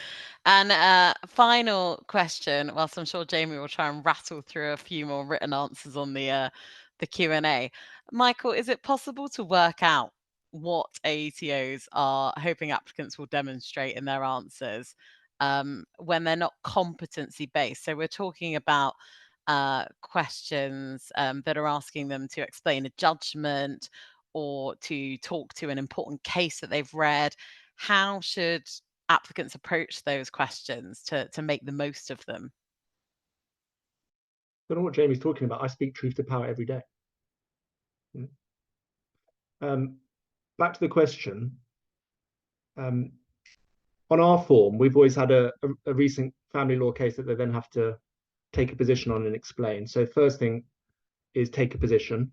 And final question, whilst I'm sure Jamie will try and rattle through a few more written answers on the Q&A. Michael, is it possible to work out what AETOs are hoping applicants will demonstrate in their answers when they're not competency based? So we're talking about questions that are asking them to explain a judgment or to talk to an important case that they've read, how should applicants approach those questions to make the most of them? I don't know what Jamie's talking about. I speak truth to power every day. Back to the question. On our form, we've always had a recent family law case that they then have to take a position on and explain. So first thing is take a position.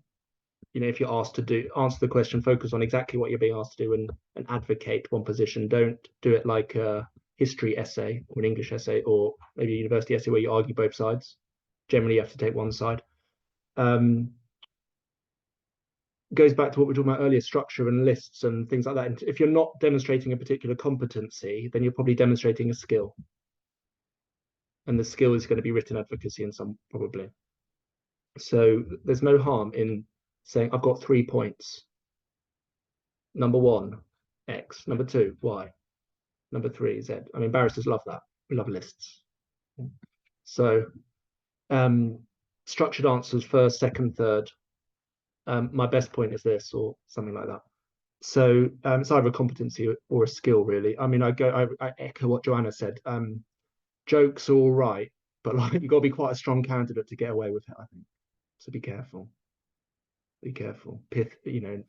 You know, if you're asked to answer the question, focus on exactly what you're being asked to do and advocate one position. Don't do it like a history essay or an English essay or maybe a university essay where you argue both sides. Generally, you have to take one side. Goes back to what we were talking about earlier, structure and lists and things like that. And if you're not demonstrating a particular competency, then you're probably demonstrating a skill. And the skill is going to be written advocacy in some, probably. So there's no harm in saying, I've got 3 points. Number 1, X. Number 2, Y. Number 3, Z. I mean, barristers love that. We love lists. So structured answers first, second, third. My best point is this, or something like that. So it's either a competency or a skill, really. I mean, I echo what Joanna said. Jokes are all right, but like you've got to be quite a strong candidate to get away with it, I think. So be careful. Be careful. You know,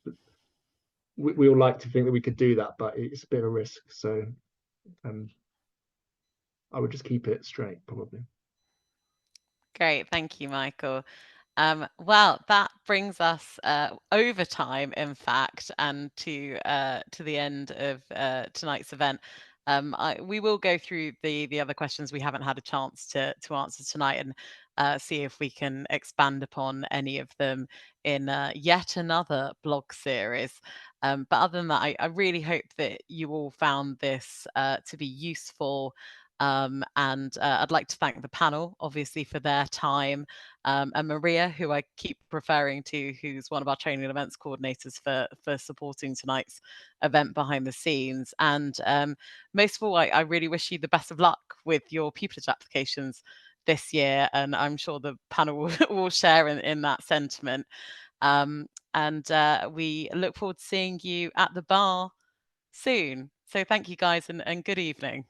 we all like to think that we could do that, but it's a bit of a risk. So I would just keep it straight, probably. Great, thank you, Michael. Well, that brings us over time, in fact, and to the end of tonight's event. We will go through the other questions we haven't had a chance to answer tonight and see if we can expand upon any of them in yet another blog series. But other than that, I really hope that you all found this to be useful. And I'd like to thank the panel, obviously, for their time, and Maria, who I keep referring to, who's one of our training and events coordinators for supporting tonight's event behind the scenes. And most of all, I really wish you the best of luck with your pupillage applications this year, and I'm sure the panel will share in that sentiment. And we look forward to seeing you at the bar soon. So thank you, guys, and good evening.